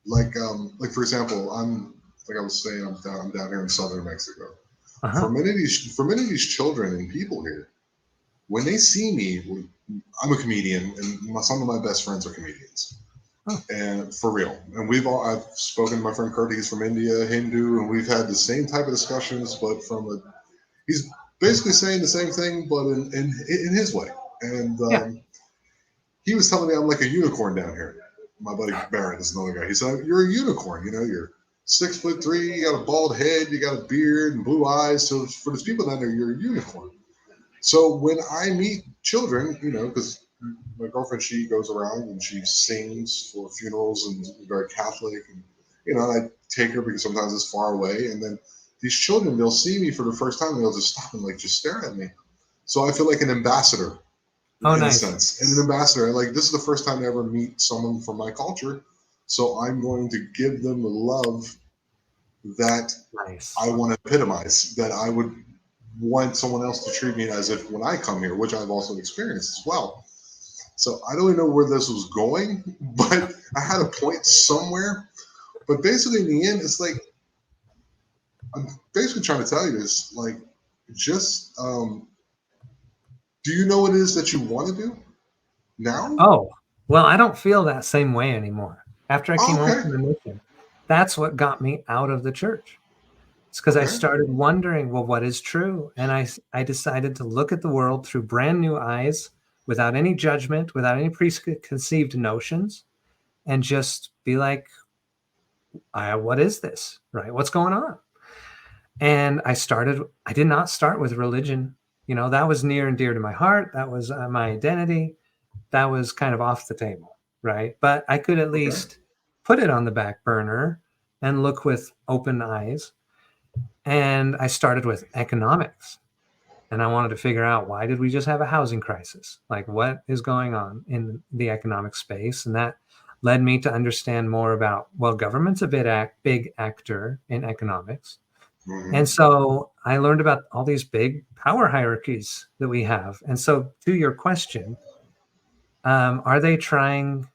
for example, like I was saying, I'm down here in southern Mexico. Uh-huh. For many of these children and people here, when they see me, I'm a comedian, and some of my best friends are comedians, Oh, and for real. And I've spoken to my friend Kurt. He's from India, Hindu, and we've had the same type of discussions, but he's basically saying the same thing, but in his way. And yeah. he was telling me I'm like a unicorn down here. My buddy Barrett is another guy. He said, "You're a unicorn. You're." 6'3", you got a bald head, you got a beard and blue eyes. So for those people down there, you're a unicorn. So when I meet children, because my girlfriend, she goes around and she sings for funerals and very Catholic, and I take her because sometimes it's far away, and then these children, they'll see me for the first time and they'll just stop and like just stare at me. So I feel like an ambassador Oh, in a nice. sense, and an ambassador. Like, this is the first time I ever meet someone from my culture, so I'm going to give them the love that Nice. I want to epitomize, that I would want someone else to treat me as if when I come here, which I've also experienced as well. So I don't even know where this was going, but I had a point somewhere. But basically, in the end, it's like, I'm basically trying to tell you this, like, just do you know what it is that you want to do now? Oh, well, I don't feel that same way anymore. After I came Oh, home okay, from the mission, that's what got me out of the church. It's because I okay. started wondering, well, what is true? And I decided to look at the world through brand new eyes, without any judgment, without any preconceived notions, and just be like, what is this? Right? What's going on? And I did not start with religion. That was near and dear to my heart. That was my identity. That was kind of off the table. Right. But I could at Okay. least put it on the back burner and look with open eyes. And I started with economics. And I wanted to figure out, why did we just have a housing crisis? Like, what is going on in the economic space? And that led me to understand more about, well, government's a big actor in economics. Mm-hmm. And so I learned about all these big power hierarchies that we have. And so, to your question, are they trying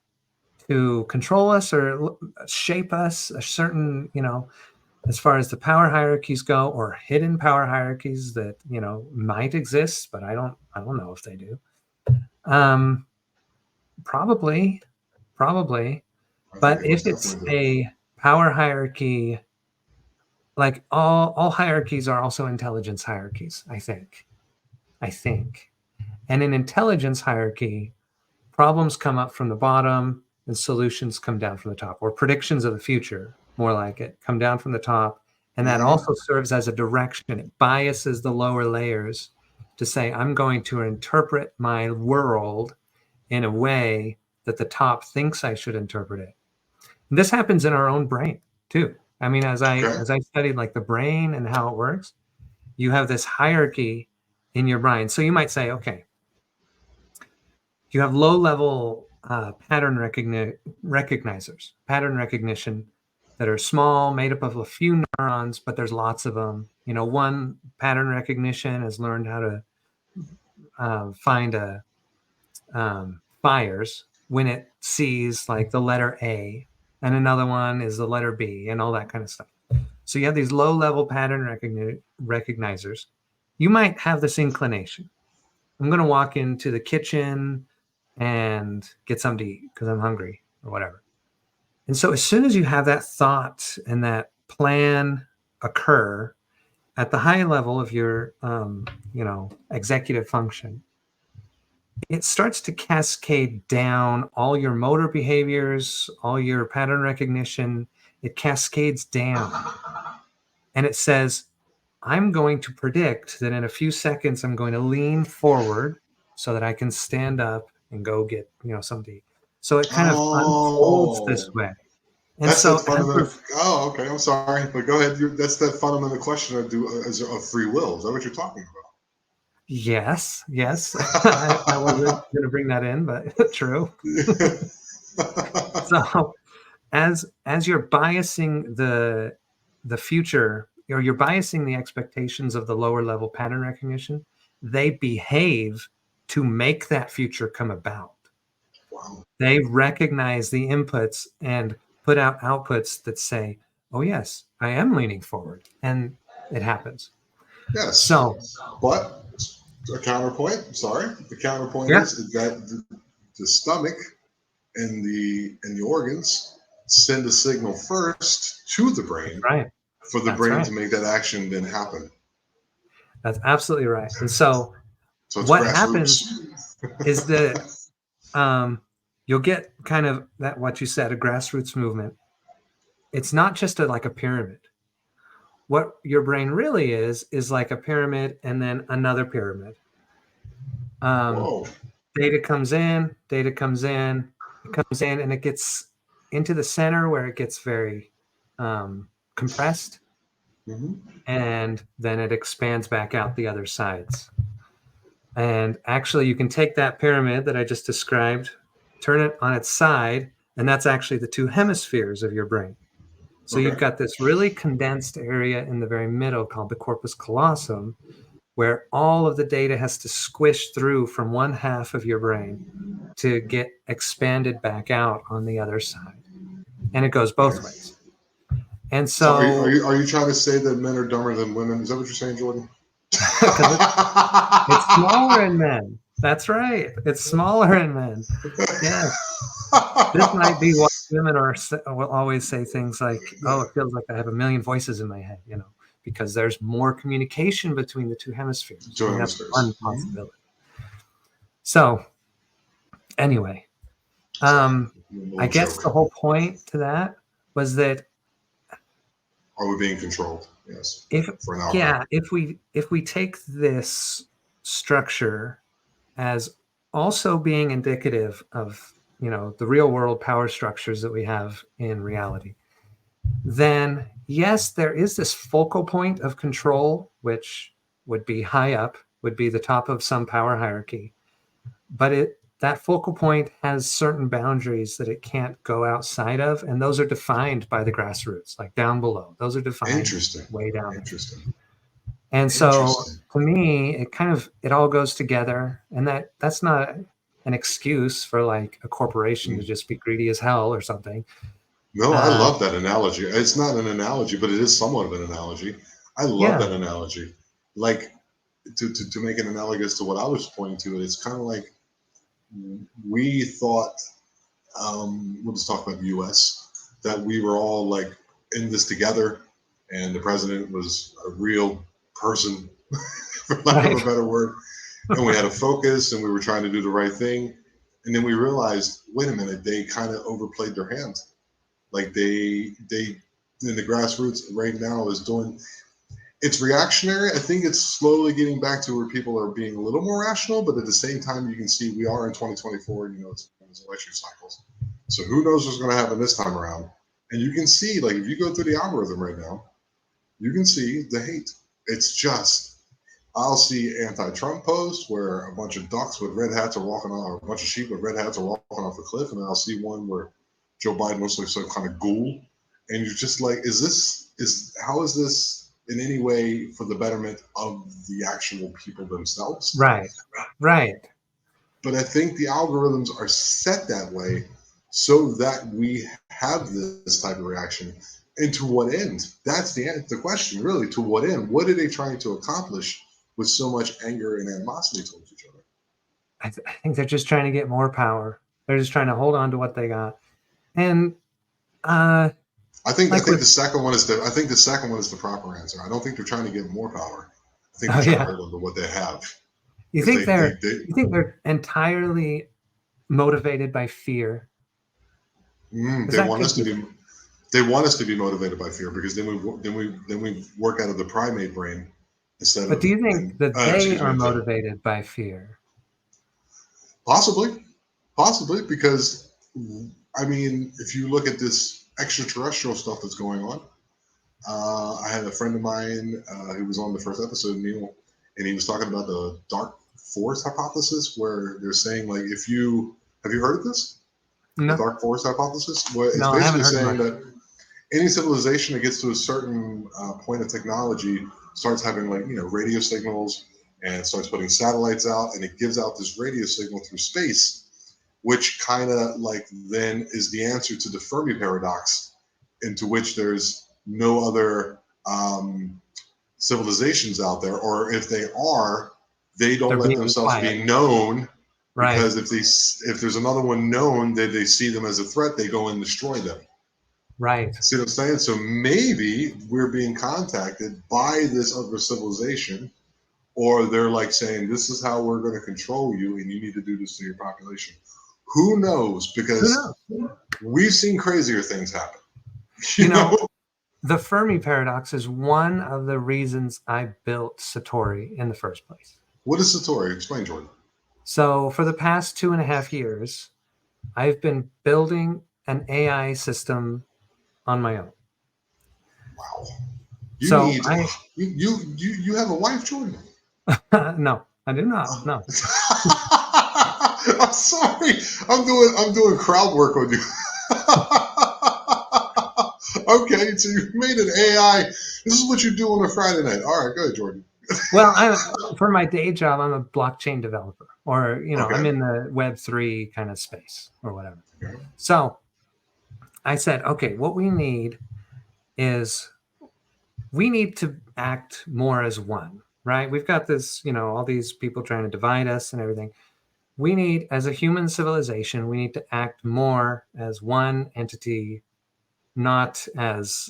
to control us or shape us a certain, as far as the power hierarchies go, or hidden power hierarchies that might exist, but I don't know if they do. um probably probably. I think But they if most it's definitely do. a power hierarchy, like all hierarchies are also intelligence hierarchies, I think. And in intelligence hierarchy, problems come up from the bottom and solutions come down from the top, or predictions of the future, more like it, come down from the top. And that Mm-hmm. also serves as a direction. It biases the lower layers to say, I'm going to interpret my world in a way that the top thinks I should interpret it. And this happens in our own brain too. I mean, as I Okay. as I studied like the brain and how it works, you have this hierarchy in your brain. So you might say, okay, you have low level pattern recognition that are small, made up of a few neurons, but there's lots of them. One pattern recognition has learned how to find fires when it sees like the letter A, and another one is the letter B, and all that kind of stuff. So you have these low level pattern recognizers. You might have this inclination. I'm going to walk into the kitchen and get something to eat because I'm hungry or whatever. And so as soon as you have that thought and that plan occur at the high level of your, executive function, it starts to cascade down all your motor behaviors, all your pattern recognition. It cascades down and it says, I'm going to predict that in a few seconds, I'm going to lean forward so that I can stand up and go get, something. So it kind of unfolds this Oh, way. And that's that so as fundamental. we're, Oh, okay. I'm sorry, but go ahead. That's that fundamental question of free will. Is that what you're talking yes, I wasn't about? going to bring that in, but true. So as you're biasing the future, or you're biasing the expectations of the lower level pattern recognition, they behave to make that future come about. Wow. They recognize the inputs and put out outputs that say, oh yes, I am leaning forward, and it happens. Yes, So but a counterpoint. Sorry, the counterpoint yeah, is that the stomach and the organs send a signal first to the that's brain right. for the That's brain right. to make that action then happen. That's absolutely right. And so So it's what happens grassroots. is that um, you'll get kind of that, what you said, a grassroots movement. it's not just like a pyramid. What your brain really is like a pyramid and then another pyramid. Whoa. Data comes in, it comes in, and it gets into the center where it gets very compressed, and then it expands back out the other sides. And actually, you can take that pyramid that I just described, turn it on its side, and that's actually the two hemispheres of your brain. So you've got this really condensed area in the very middle called the corpus callosum, where all of the data has to squish through from one half of your brain to get expanded back out on the other side. And it goes both ways. And so are you trying to say that men are dumber than women? Is that what you're saying, Jordan? it's smaller in men. That's right. It's smaller in men. Yeah. This might be why women will always say things like, "Oh, it feels like I have a million voices in my head," because there's more communication between the two hemispheres. That's one possibility. So, anyway, I guess the whole point to that was that are we being controlled? Yes. If we take this structure as also being indicative of the real world power structures that we have in reality, then yes, there is this focal point of control, which would be high up, would be the top of some power hierarchy. But that focal point has certain boundaries that it can't go outside of, and those are defined by the grassroots, like down below. Those are defined way down. Interesting. And so to me, it all goes together, and that's not an excuse for like a corporation to just be greedy as hell or something. No, I love that analogy. It's not an analogy, but it is somewhat of an analogy. I love that analogy. Like to make an analogous to what I was pointing to, it's kind of like we thought, we'll just talk about the US, that we were all like in this together, and the president was a real person, for lack of a better word, and we had a focus and we were trying to do the right thing. And then we realized, wait a minute, they kind of overplayed their hand. Like they in the grassroots right now is doing, it's reactionary. I think it's slowly getting back to where people are being a little more rational, but at the same time, you can see we are in 2024, it's election cycles. So who knows what's going to happen this time around. And you can see, like, if you go through the algorithm right now, you can see the hate. It's just, I'll see anti-Trump posts where a bunch of ducks with red hats are walking on, or a bunch of sheep with red hats are walking off a cliff, and then I'll see one where Joe Biden looks like some kind of ghoul. And you're just like, how is this in any way for the betterment of the actual people themselves? Right. But I think the algorithms are set that way so that we have this type of reaction. And to what end? That's the question, really. To what end? What are they trying to accomplish with so much anger and animosity towards each other? I think they're just trying to get more power. They're just trying to hold on to what they got. And I think the second one is the proper answer. I don't think they're trying to get more power. I think they're trying to hold on to what they have. You think they're entirely motivated by fear? They want us to be motivated by fear, because then we work out of the primate brain instead of. But do you think that they are motivated by fear? Possibly, because I mean, if you look at this extraterrestrial stuff that's going on, I had a friend of mine who was on the first episode, Neil, and he was talking about the dark forest hypothesis, where they're saying, like, have you heard of this? No. The dark forest hypothesis? Well, it's basically saying that any civilization that gets to a certain point of technology starts having, like, radio signals, and starts putting satellites out, and it gives out this radio signal through space, which kind of like then is the answer to the Fermi paradox, into which there's no other civilizations out there, or if they are, they don't let themselves be known, because if there's another one known, they see them as a threat, they go and destroy them. Right. See what I'm saying? So maybe we're being contacted by this other civilization, or they're like saying, this is how we're going to control you, and you need to do this to your population. Who knows? Because we've seen crazier things happen. You know, the Fermi paradox is one of the reasons I built Satori in the first place. What is Satori? Explain, Jordan. So for the past 2.5 years, I've been building an AI system on my own. Wow. So You have a wife, Jordan? no, I do not. No. I'm sorry. I'm doing crowd work on you. Okay, so you made an AI. This is what you do on a Friday night. All right, go ahead, Jordan. Well, for my day job, I'm a blockchain developer, or I'm Okay. in the Web3 kind of space or whatever. Okay. So I said, okay, what we need is we need to act more as one, right? We've got this, all these people trying to divide us and everything. We need, as a human civilization, we need to act more as one entity, not as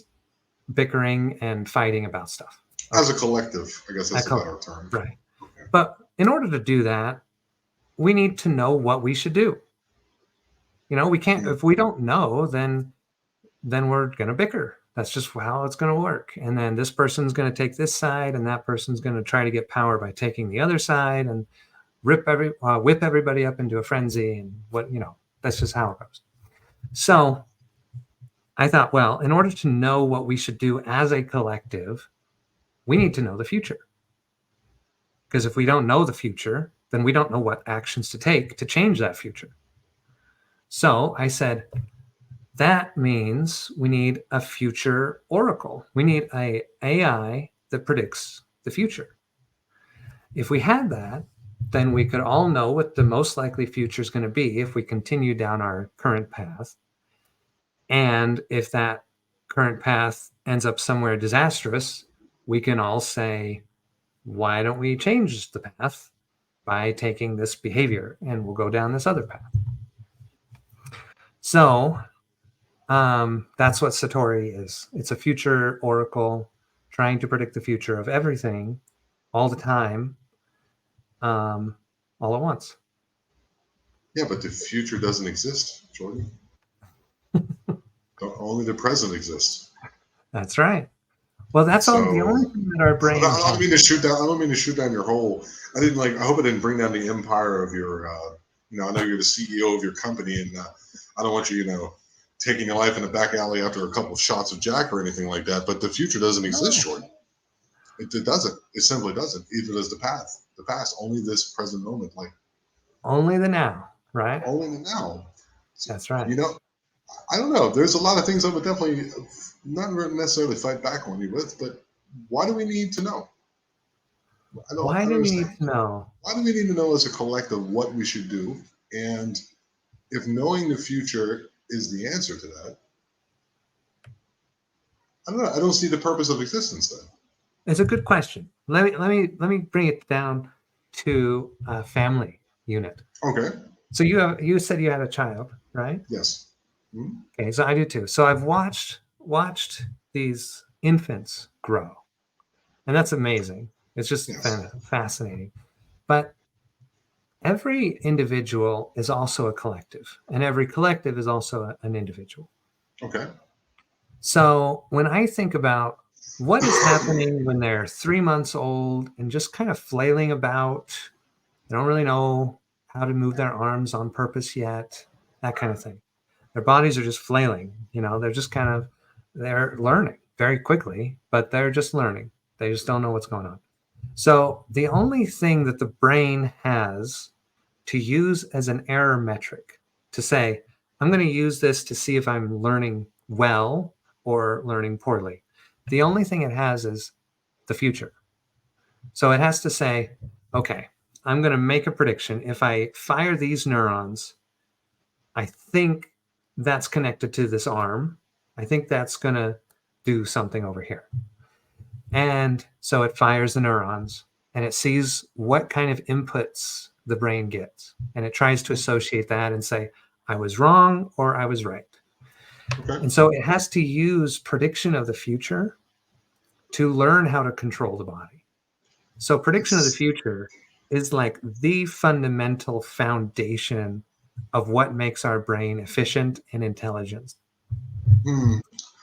bickering and fighting about stuff. Okay. As a collective, I guess that's a better term. Right. Okay. But in order to do that, we need to know what we should do. We can't, if we don't know, then we're going to bicker. That's just how it's going to work. And then this person's going to take this side, and that person's going to try to get power by taking the other side, and whip everybody up into a frenzy. And that's just how it goes. So I thought, well, in order to know what we should do as a collective, we need to know the future. Because if we don't know the future, then we don't know what actions to take to change that future. So I said, that means we need a future oracle. We need an AI that predicts the future. If we had that, then we could all know what the most likely future is going to be if we continue down our current path. And if that current path ends up somewhere disastrous, we can all say, why don't we change the path by taking this behavior, and we'll go down this other path. So that's what Satori is. It's a future oracle trying to predict the future of everything all the time, all at once. Yeah, but the future doesn't exist, Jordan. Only the present exists. That's right. Well, that's all the only thing that our brain. I don't mean to shoot down. I don't mean to shoot down your whole. I hope I didn't bring down the empire of your. I know you're the CEO of your company, and I don't want you, taking a life in a back alley after a couple of shots of Jack or anything like that. But the future doesn't exist, Jordan. It doesn't. It simply doesn't. Either does the past. The past, only this present moment, only the now, right? Only the now. So, that's right. I don't know. There's a lot of things I would definitely not necessarily fight back on you with, but why do we need to know? Why do we need to know? Why do we need to know as a collective what we should do? And if knowing the future is the answer to that, I don't know. I don't see the purpose of existence then. It's a good question. Let me bring it down to a family unit. Okay. So you said you had a child, right? Yes. Mm-hmm. Okay, so I do too. So I've watched these infants grow, and that's amazing. It's just fascinating. But every individual is also a collective, and every collective is also an individual. Okay. So when I think about what is happening when they're 3 months old and just kind of flailing about, they don't really know how to move their arms on purpose yet, that kind of thing. Their bodies are just flailing, they're just they're learning very quickly, but they're just learning. They just don't know what's going on. So the only thing that the brain has to use as an error metric to say, I'm going to use this to see if I'm learning well or learning poorly. The only thing it has is the future. So it has to say, okay, I'm going to make a prediction. If I fire these neurons, I think that's connected to this arm. I think that's going to do something over here. And so it fires the neurons and it sees what kind of inputs the brain gets. And it tries to associate that and say, I was wrong or I was right. Okay. And so it has to use prediction of the future to learn how to control the body. So prediction of the future is like the fundamental foundation of what makes our brain efficient and intelligent.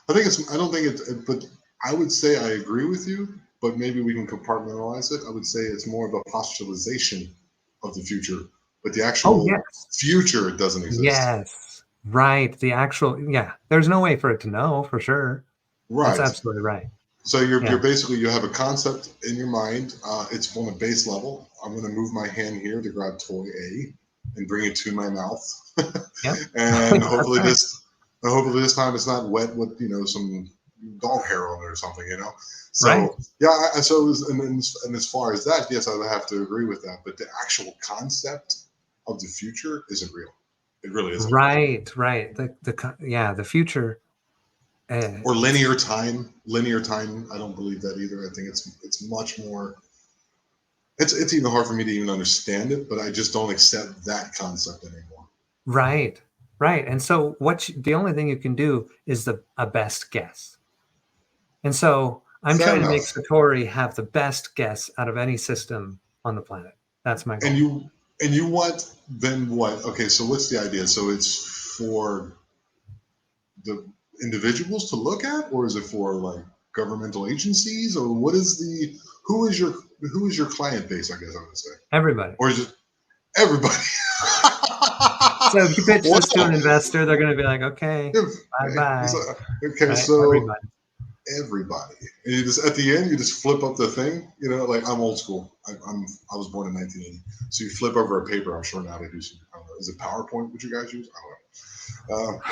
I think it's. I don't think it's. But I would say I agree with you. But maybe we can compartmentalize it. I would say it's more of a postulation of the future, but the Oh, actual yes. future doesn't exist. Yes. Right. The actual, yeah, there's no way for it to know for sure. That's Right. absolutely right. So you're Yeah. basically you have a concept in your mind. It's on a base level. I'm going to move my hand here to grab toy A and bring it to my mouth, Yep. and That's right. hopefully this time it's not wet with some dog hair on it or something. Right. So yeah. So and as far as that, yes, I would have to agree with that. But the actual concept of the future isn't real. It really isn't. Right. Right. The future. Or It's linear time. I don't believe that either. I think it's much more. It's even hard for me to even understand it, but I just don't accept that concept anymore. right. Right. And so the only thing you can do is a best guess. And so I'm Fair trying to make enough. Satori have the best guess out of any system on the planet. That's my And goal. you want then what? Okay, so what's the idea? So it's for the individuals to look at, or is it for like governmental agencies, or what is the who is your client base? I guess I would say, Everybody. or is it everybody? So if you pitch this to an Wow. investor, they're going to be like, okay, bye bye. Okay, Right? so Everybody. everybody. And you just at the end, you just flip up the thing. Like I'm old school. I was born in 1980, so you flip over a paper. I'm sure now they do some. I don't know. Is it PowerPoint? What you guys use? I don't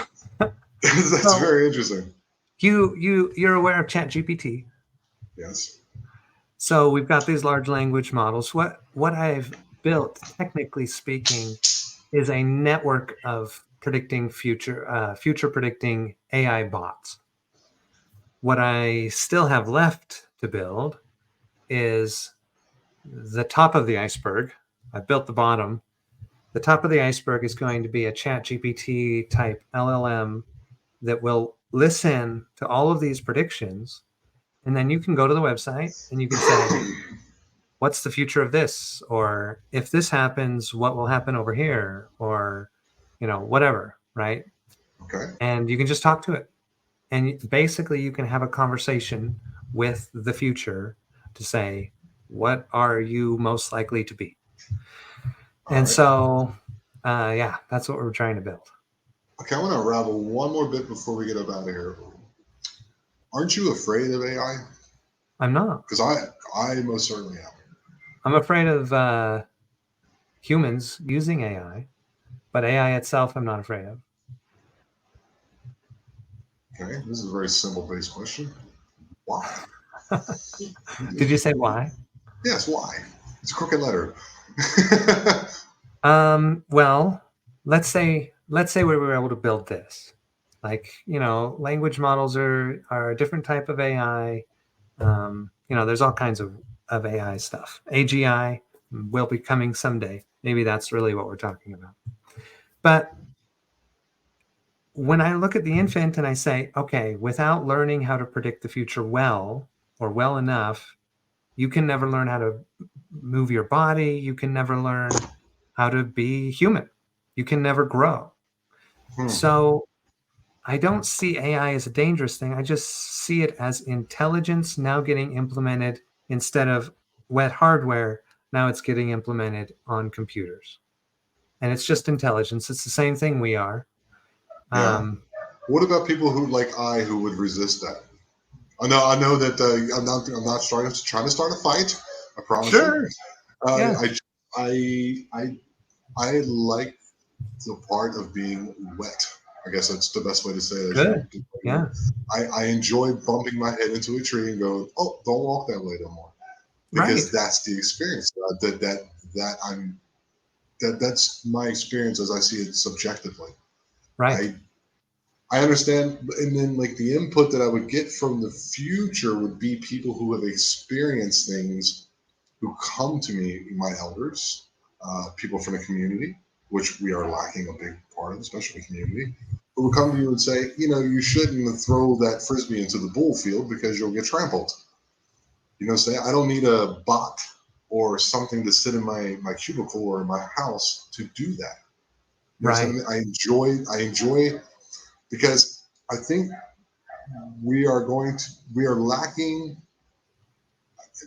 know. That's So very interesting. you're aware of ChatGPT. Yes. So we've got these large language models. What I've built, technically speaking, is a network of predicting future predicting AI bots. What I still have left to build is the top of the iceberg. I built the bottom. The top of the iceberg is going to be a ChatGPT type LLM that will listen to all of these predictions. And then you can go to the website and you can say, what's the future of this? Or if this happens, what will happen over here? Or, whatever, right? Okay. And you can just talk to it. And basically, you can have a conversation with the future to say, what are you most likely to be? All And right. so, yeah, that's what we're trying to build. Okay. I want to unravel one more bit before we get up out of here. Aren't you afraid of AI? I'm not. Because I most certainly am. I'm afraid of humans using AI, but AI itself, I'm not afraid of. Okay. This is a very simple based question. Why? Did you say why? Yes. Why? It's a crooked letter. Well, let's say we were able to build this. Like, language models are a different type of AI. There's all kinds of AI stuff. AGI will be coming someday. Maybe that's really what we're talking about. But when I look at the infant and I say, okay, without learning how to predict the future well or well enough, you can never learn how to move your body. You can never learn how to be human. You can never grow. Hmm. So I don't see AI as a dangerous thing. I just see it as intelligence now getting implemented instead of wet hardware. Now it's getting implemented on computers. And it's just intelligence. It's the same thing we are. Yeah. Um, What about people who would resist that? I know that I'm not trying to start a fight. I promise you. sure. Uh, Yeah. I, I I like the part of being wet. I guess that's the best way to say it. Good. Yeah. I enjoy bumping my head into a tree and go, oh, don't walk that way no more, Right. because that's the experience that that's my experience as I see it subjectively. Right. I I understand, and then like the input that I would get from the future would be people who have experienced things, who come to me, my elders, people from the community, which we are lacking a big part of, especially the community, who would come to you and say, you shouldn't throw that frisbee into the bull field because you'll get trampled. Say I don't need a bot or something to sit in my cubicle or in my house to do that. You know what I'm Right. saying? I enjoy because I think we are lacking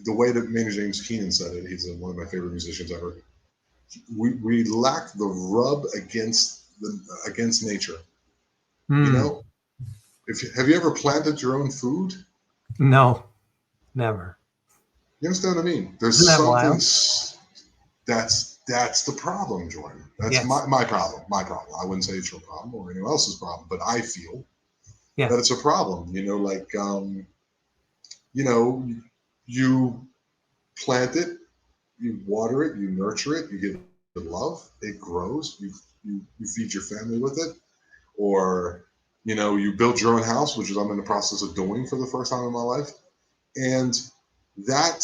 the way that Maynard James Keenan said it. He's one of my favorite musicians ever. We lack the rub against nature. You Hmm. know, have you ever planted your own food? No, never. You understand what I mean? Isn't There's that something wild? that's the problem, Jordan. That's Yes. my problem. My problem. I wouldn't say it's your problem or anyone else's problem, but I feel Yeah. that it's a problem. You know, you plant it, you water it, you nurture it, you give it love, it grows. You feed your family with it, or you build your own house, which is I'm in the process of doing for the first time in my life, and that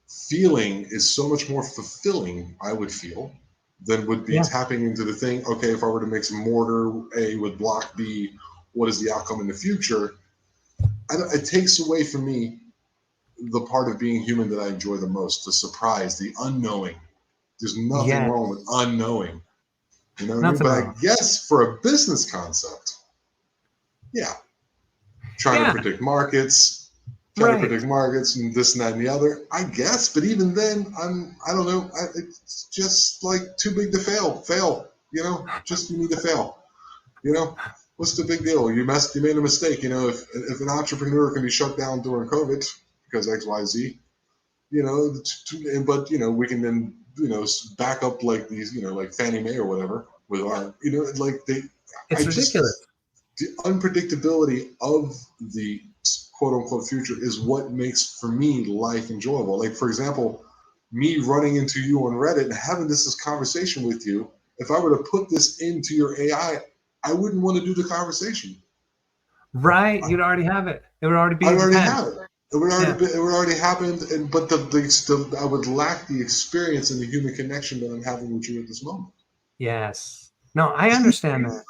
feeling is so much more fulfilling, I would feel, than would be Yeah. tapping into the thing. Okay, if I were to mix mortar A with block B, what is the outcome in the future? It takes away from me the part of being human that I enjoy the most, the surprise, the unknowing. There's nothing Yeah. wrong with unknowing. You know what I mean? Nothing But I wrong. guess for a business concept, yeah, trying to Yeah. predict markets, Right. and this and that and the other. I guess, but even then, I don't know. It's just like too big to fail. Fail. Just you need to fail. What's the big deal? You made a mistake. If an entrepreneur can be shut down during COVID because X Y Z, but we can then back up like these, like Fannie Mae or whatever with our, like they. I It's just ridiculous. the unpredictability of the quote unquote future is what makes for me life enjoyable. Like for example, me running into you on Reddit and having this conversation with you. If I were to put this into your I wouldn't want to do the conversation. Right. I, You'd already have it. It would already be I'd in your already pen. have it. It would already Yeah. be, it would already happened, and but I would lack the experience and the human connection that I'm having with you at this moment. Yes. No, I understand that.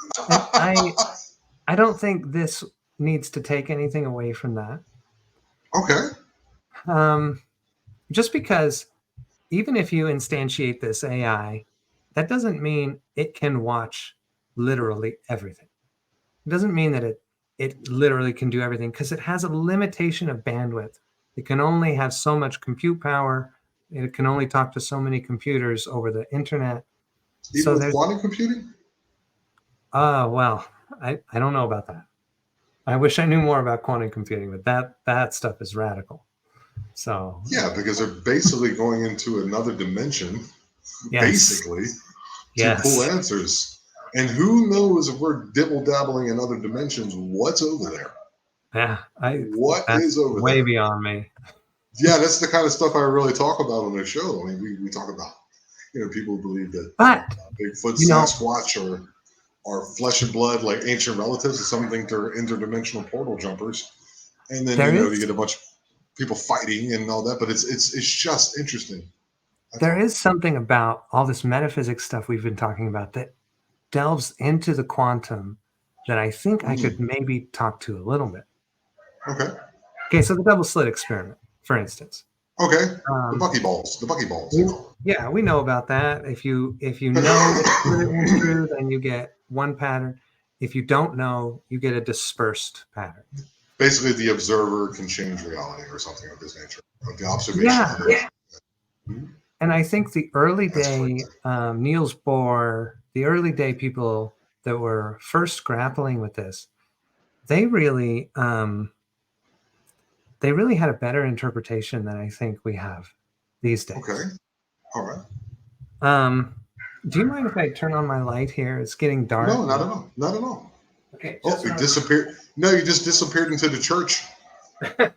And I don't think this needs to take anything away from that. Okay. Um, just because even if you instantiate this AI, that doesn't mean it can watch literally everything. It doesn't mean that it literally can do everything because it has a limitation of bandwidth. It can only have so much compute power. It can only talk to so many computers over the internet. Even So with there's quantum computing. well, I don't know about that. I wish I knew more about quantum computing, but that stuff is radical. So Yeah, because they're basically going into another dimension, yes, basically, to pull yes, answers. And who knows if we're dibble dabbling in other dimensions, what's over there? yeah, What that's is over way there? beyond me. Yeah, that's the kind of stuff I really talk about on the show. I mean, we talk about, people who believe that But Bigfoot, you know, Sasquatch, are flesh and blood, like ancient relatives, and some think they're interdimensional portal jumpers. And then, there you is get a bunch of people fighting and all that, but it's just interesting. That's there all. is something about all this metaphysics stuff we've been talking about that delves into the quantum that I think I could Mm, maybe talk to a little bit. okay. Okay, so the double slit experiment, for instance. Okay. The Um, bucky balls. The bucky balls. yeah, we know about that. If you know which slit it went through, then you get one pattern. If you don't know, you get a dispersed pattern. Basically, the observer can change reality or something of this nature. Of the observation Yeah, of it. Mhm. and I think the early That's great. day Niels Bohr, the early day people that were first grappling with this, they really they really had a better interpretation than I think we have these Okay. days. All right. Um, do you mind if I turn on my light here? It's getting No, dark. not at all. Not at all. Okay, Oh, just it want disappeared. No, you just disappeared into the church. to.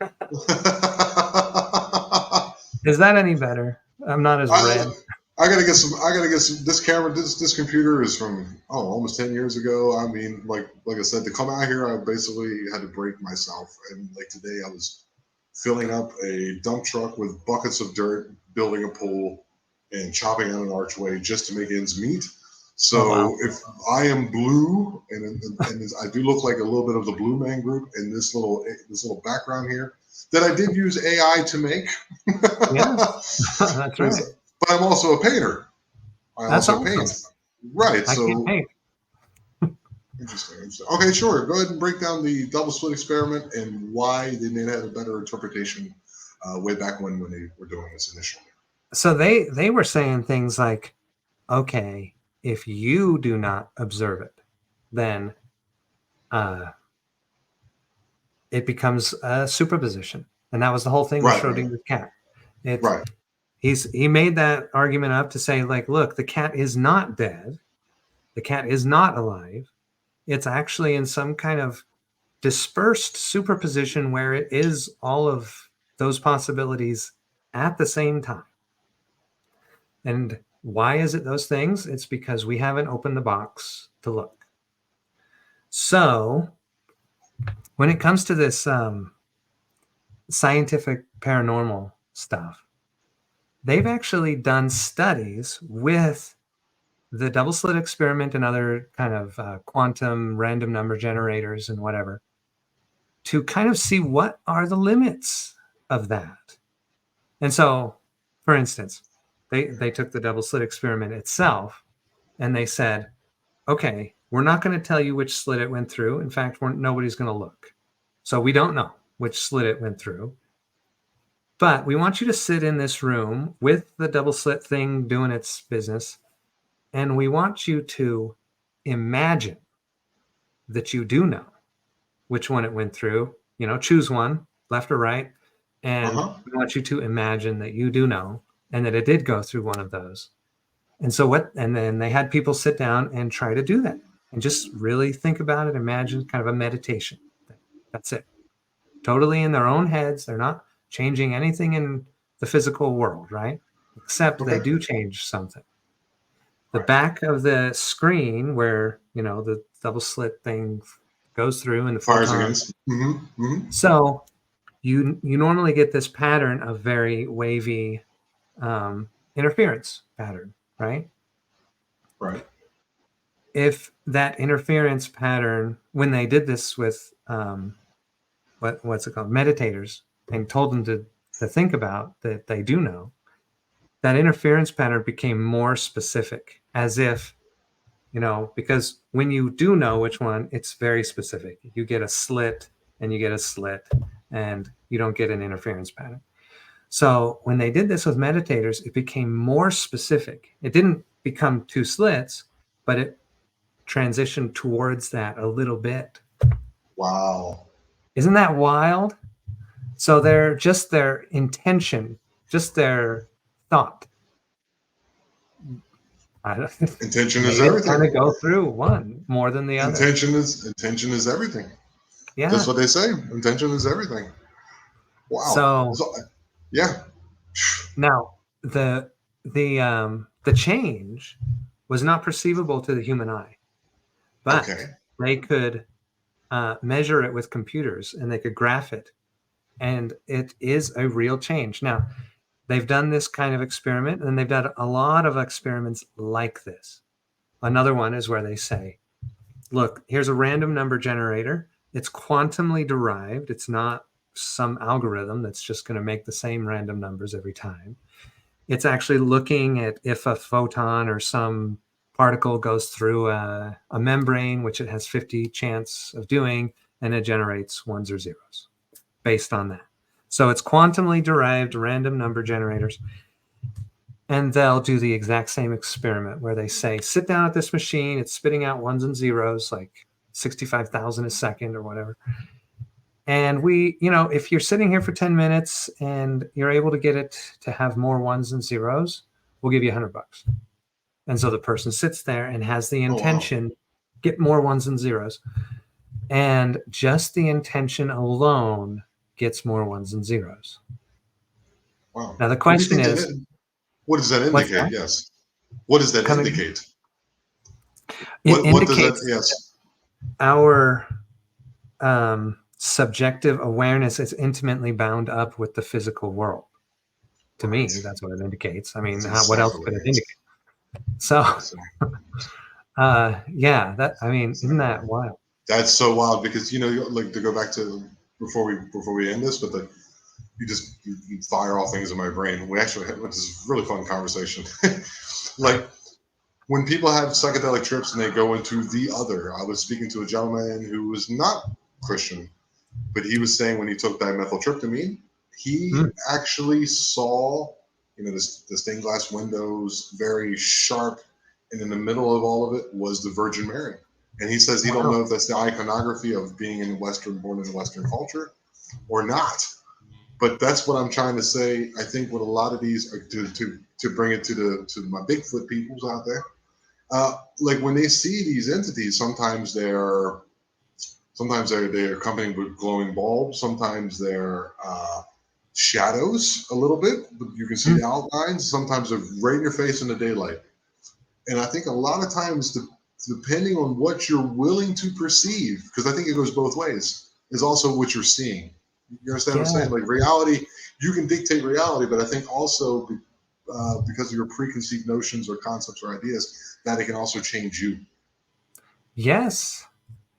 Is that any better? I'm not as I, red. I gotta get some. I gotta get some. This camera, this computer is from almost 10 years ago. I mean, like I said, to come out here, I basically had to break myself. And like today, I was filling up a dump truck with buckets of dirt, building a pool, and chopping out an archway just to make ends meet. Oh wow. So if I am blue, and I do look like a little bit of the Blue Man Group in this little background here that I did use AI to make. Yes, that's right. But I'm also a painter. I That's also awesome. paint. Right. I can't So paint. Interesting. Okay, sure. Go ahead and break down the double slit experiment and why they may have a better interpretation way back when they were doing this initially. So they were saying things like, okay, if you do not observe it, then it becomes a superposition. And that was the whole thing with Right, right, Schrodinger's cat. right. He made that argument up to say, like, look, the cat is not dead. The cat is not alive. It's actually in some kind of dispersed superposition where it is all of those possibilities at the same time. And why is it those things? It's because we haven't opened the box to look. So when it comes to this scientific paranormal stuff, they've actually done studies with the double slit experiment and other kind of quantum random number generators and whatever to kind of see what are the limits of that. And so, for instance, they took the double slit experiment itself and they said, okay, we're not going to tell you which slit it went through. In fact, nobody's going to look. So we don't know which slit it went through. But we want you to sit in this room with the double slit thing doing its business. And we want you to imagine that you do know which one it went through. You know, choose one, left or right. And we want you to imagine that you do know and that it did go through one of those. And so and then they had people sit down and try to do that and just really think about it, imagine kind of a meditation thing. That's it. Totally in their own heads. They're not changing anything in the physical world, right? Except they do change something. The back of the screen where, you know, the double slit thing goes through and the fires against. So you normally get this pattern of very wavy interference pattern, right? Right. If that interference pattern, when they did this with what's it called, meditators, and told them to think about that they do know, that interference pattern became more specific, as if, you know, because when you do know which one, it's very specific. You get a slit and you get a slit and you don't get an interference pattern. So when they did this with meditators, it became more specific. It didn't become two slits, but it transitioned towards that a little bit. Wow. Isn't that wild? So they're just their intention, just their thought. Intention is everything. Kind of go through one more than the other. Intention is everything. Yeah, that's what they say. Intention is everything. Wow. So yeah. Now the change was not perceivable to the human eye, but they could measure it with computers and they could graph it, and it is a real change. Now, they've done this kind of experiment, and they've done a lot of experiments like this. Another one is where they say, look, here's a random number generator. It's quantumly derived. It's not some algorithm that's just going to make the same random numbers every time. It's actually looking at if a photon or some particle goes through a membrane, which it has 50 chance of doing, and it generates ones or zeros based on that. So it's quantumly derived random number generators. And they'll do the exact same experiment where they say, sit down at this machine. It's spitting out ones and zeros, like 65,000 a second or whatever. And we, you know, if you're sitting here for 10 minutes and you're able to get it to have more ones and zeros, we'll give you $100. And so the person sits there and has the intention, get more ones and zeros. And just the intention alone gets more ones and zeros. Wow. Now the question is, what does that indicate? Yes. What does that indicate? It indicates yes. Our subjective awareness is intimately bound up with the physical world. To me, that's what it indicates. I mean, what else could it indicate? So, yeah, isn't that wild? That's so wild because, you know, like to go back to before we end this, but you fire all things in my brain. We actually had this really fun conversation. Like when people have psychedelic trips and they go into the other, I was speaking to a gentleman who was not Christian, but he was saying when he took dimethyltryptamine, he actually saw, the stained glass windows, very sharp, and in the middle of all of it was the Virgin Mary. And he says he don't know if that's the iconography of being born in Western culture or not. But that's what I'm trying to say. I think what a lot of these are to bring it to my Bigfoot peoples out there. Like when they see these entities, sometimes they're accompanied with glowing bulbs. Sometimes they're shadows a little bit, but you can see the outlines. Sometimes they're right in your face in the daylight. And I think a lot of times, depending on what you're willing to perceive, because I think it goes both ways, is also what you're seeing. You understand what I'm saying? Like reality, you can dictate reality, but I think also because of your preconceived notions or concepts or ideas, that it can also change you. Yes,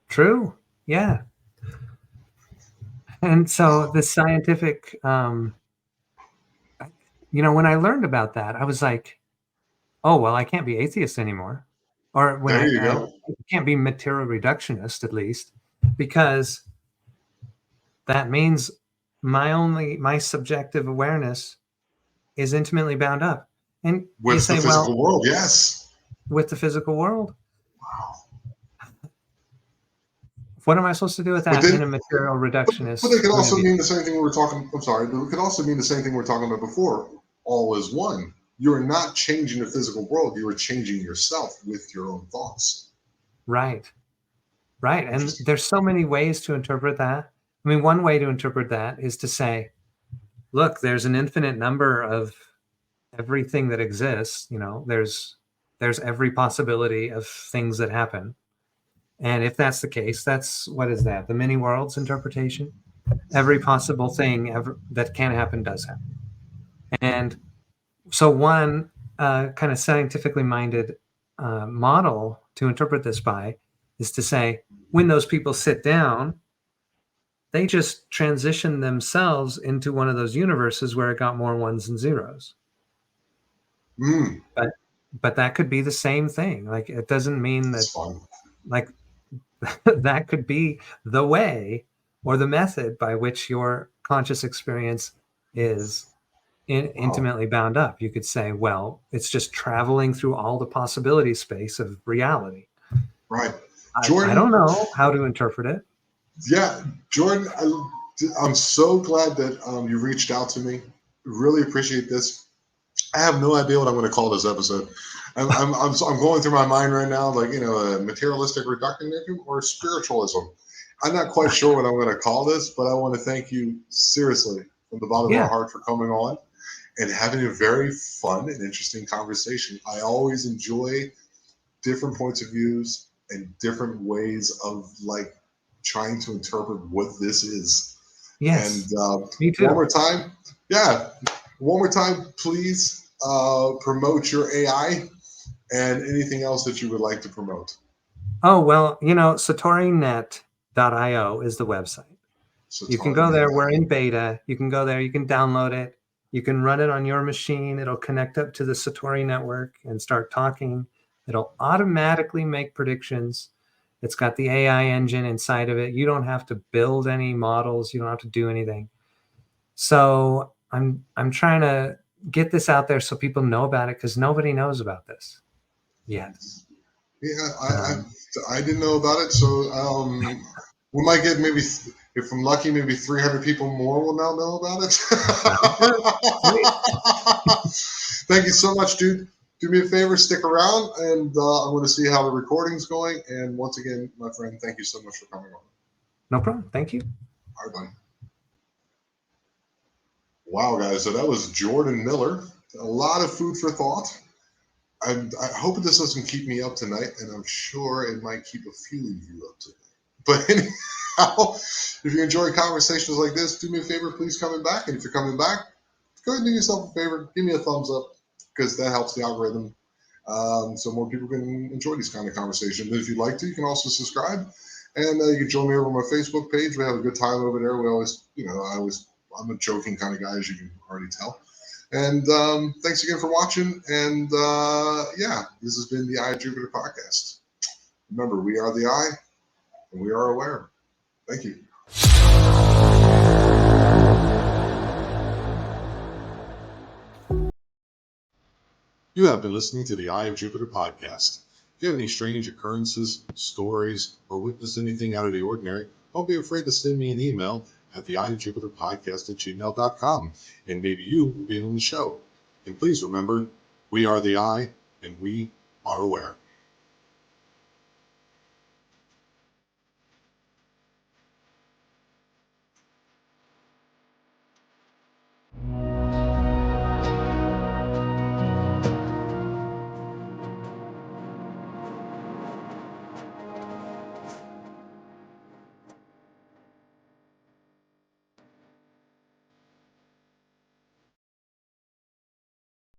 true. Yeah. And so the scientific, when I learned about that, I was like, oh, well, I can't be atheist anymore. Or when There you I go. can't be material reductionist, at least, because that means my subjective awareness is intimately bound up. And you With the say, physical well, world, yes. with the physical world, Wow. what am I supposed to do with But that in then, a material but it reductionist could point of also view? mean the same thing we were talking. I'm sorry, but it could also mean the same thing we were talking about before. All is one. You are not changing the physical world. You are changing yourself with your own thoughts. Right. Right. And Interesting. there's so many ways to interpret that. I mean, one way to interpret that is to say, look, there's an infinite number of everything that exists. There's every possibility of things that happen. And if that's the case, what is that? The many worlds interpretation? Every possible thing that can happen does happen. And so one kind of scientifically minded model to interpret this by is to say, when those people sit down, they just transition themselves into one of those universes where it got more ones and zeros. Mm, But that could be the same thing. Like it doesn't mean that that's fun. like that could be the way or the method by which your conscious experience is Wow. intimately bound up. You could say, well, it's just traveling through all the possibility space of reality. Right. I Jordan, don't know how to interpret it. yeah, Jordan, I'm so glad that you reached out to me. Really appreciate this. I have no idea what I'm going to call this episode. I'm going through my mind right now, like, materialistic reductionism or spiritualism. I'm not quite sure what I'm going to call this, but I want to thank you seriously from the bottom of my Yeah. heart for coming on and having a very fun and interesting conversation. I always enjoy different points of views and different ways of like trying to interpret what this is. And Yes. Me one too. more time, yeah, one more time, please promote your AI and anything else that you would like to promote. Oh, well, SatoriNet.io is the website. So You can go there. We're in beta. You can go there. You can download it. You can run it on your machine. It'll connect up to the Satori network and start talking. It'll automatically make predictions. It's got the AI engine inside of it. You don't have to build any models. You don't have to do anything. So I'm trying to get this out there so people know about it because nobody knows about this yet. Yeah, Um, I didn't know about it, so we might get maybe, if I'm lucky, maybe 300 people more will now know about it. Sounds good. Sweet. Thank you so much, dude. Do me a favor, stick around, and I'm going to see how the recording's going. And once again, my friend, thank you so much for coming on. No problem. Thank you. All right, bye. Wow, guys. So that was Jordan Miller. A lot of food for thought. I hope this doesn't keep me up tonight, and I'm sure it might keep a few of you up tonight. But anyhow, if you enjoy conversations like this, do me a favor, please coming back. And if you're coming back, go ahead and do yourself a favor. Give me a thumbs up because that helps the algorithm so more people can enjoy these kind of conversations. And if you'd like to, you can also subscribe. And you can join me over on my Facebook page. We have a good time over there. We always, I'm a joking kind of guy, as you can already tell. And thanks again for watching. And yeah, this has been the Eye of Jupiter podcast. Remember, we are the eye and we are aware. Thank you. You have been listening to the Eye of Jupiter podcast. If you have any strange occurrences, stories, or witnessed anything out of the ordinary, don't be afraid to send me an email at the Eye of Jupiter podcast at gmail.com, and maybe you will be on the show. And please remember, we are the eye and we are aware.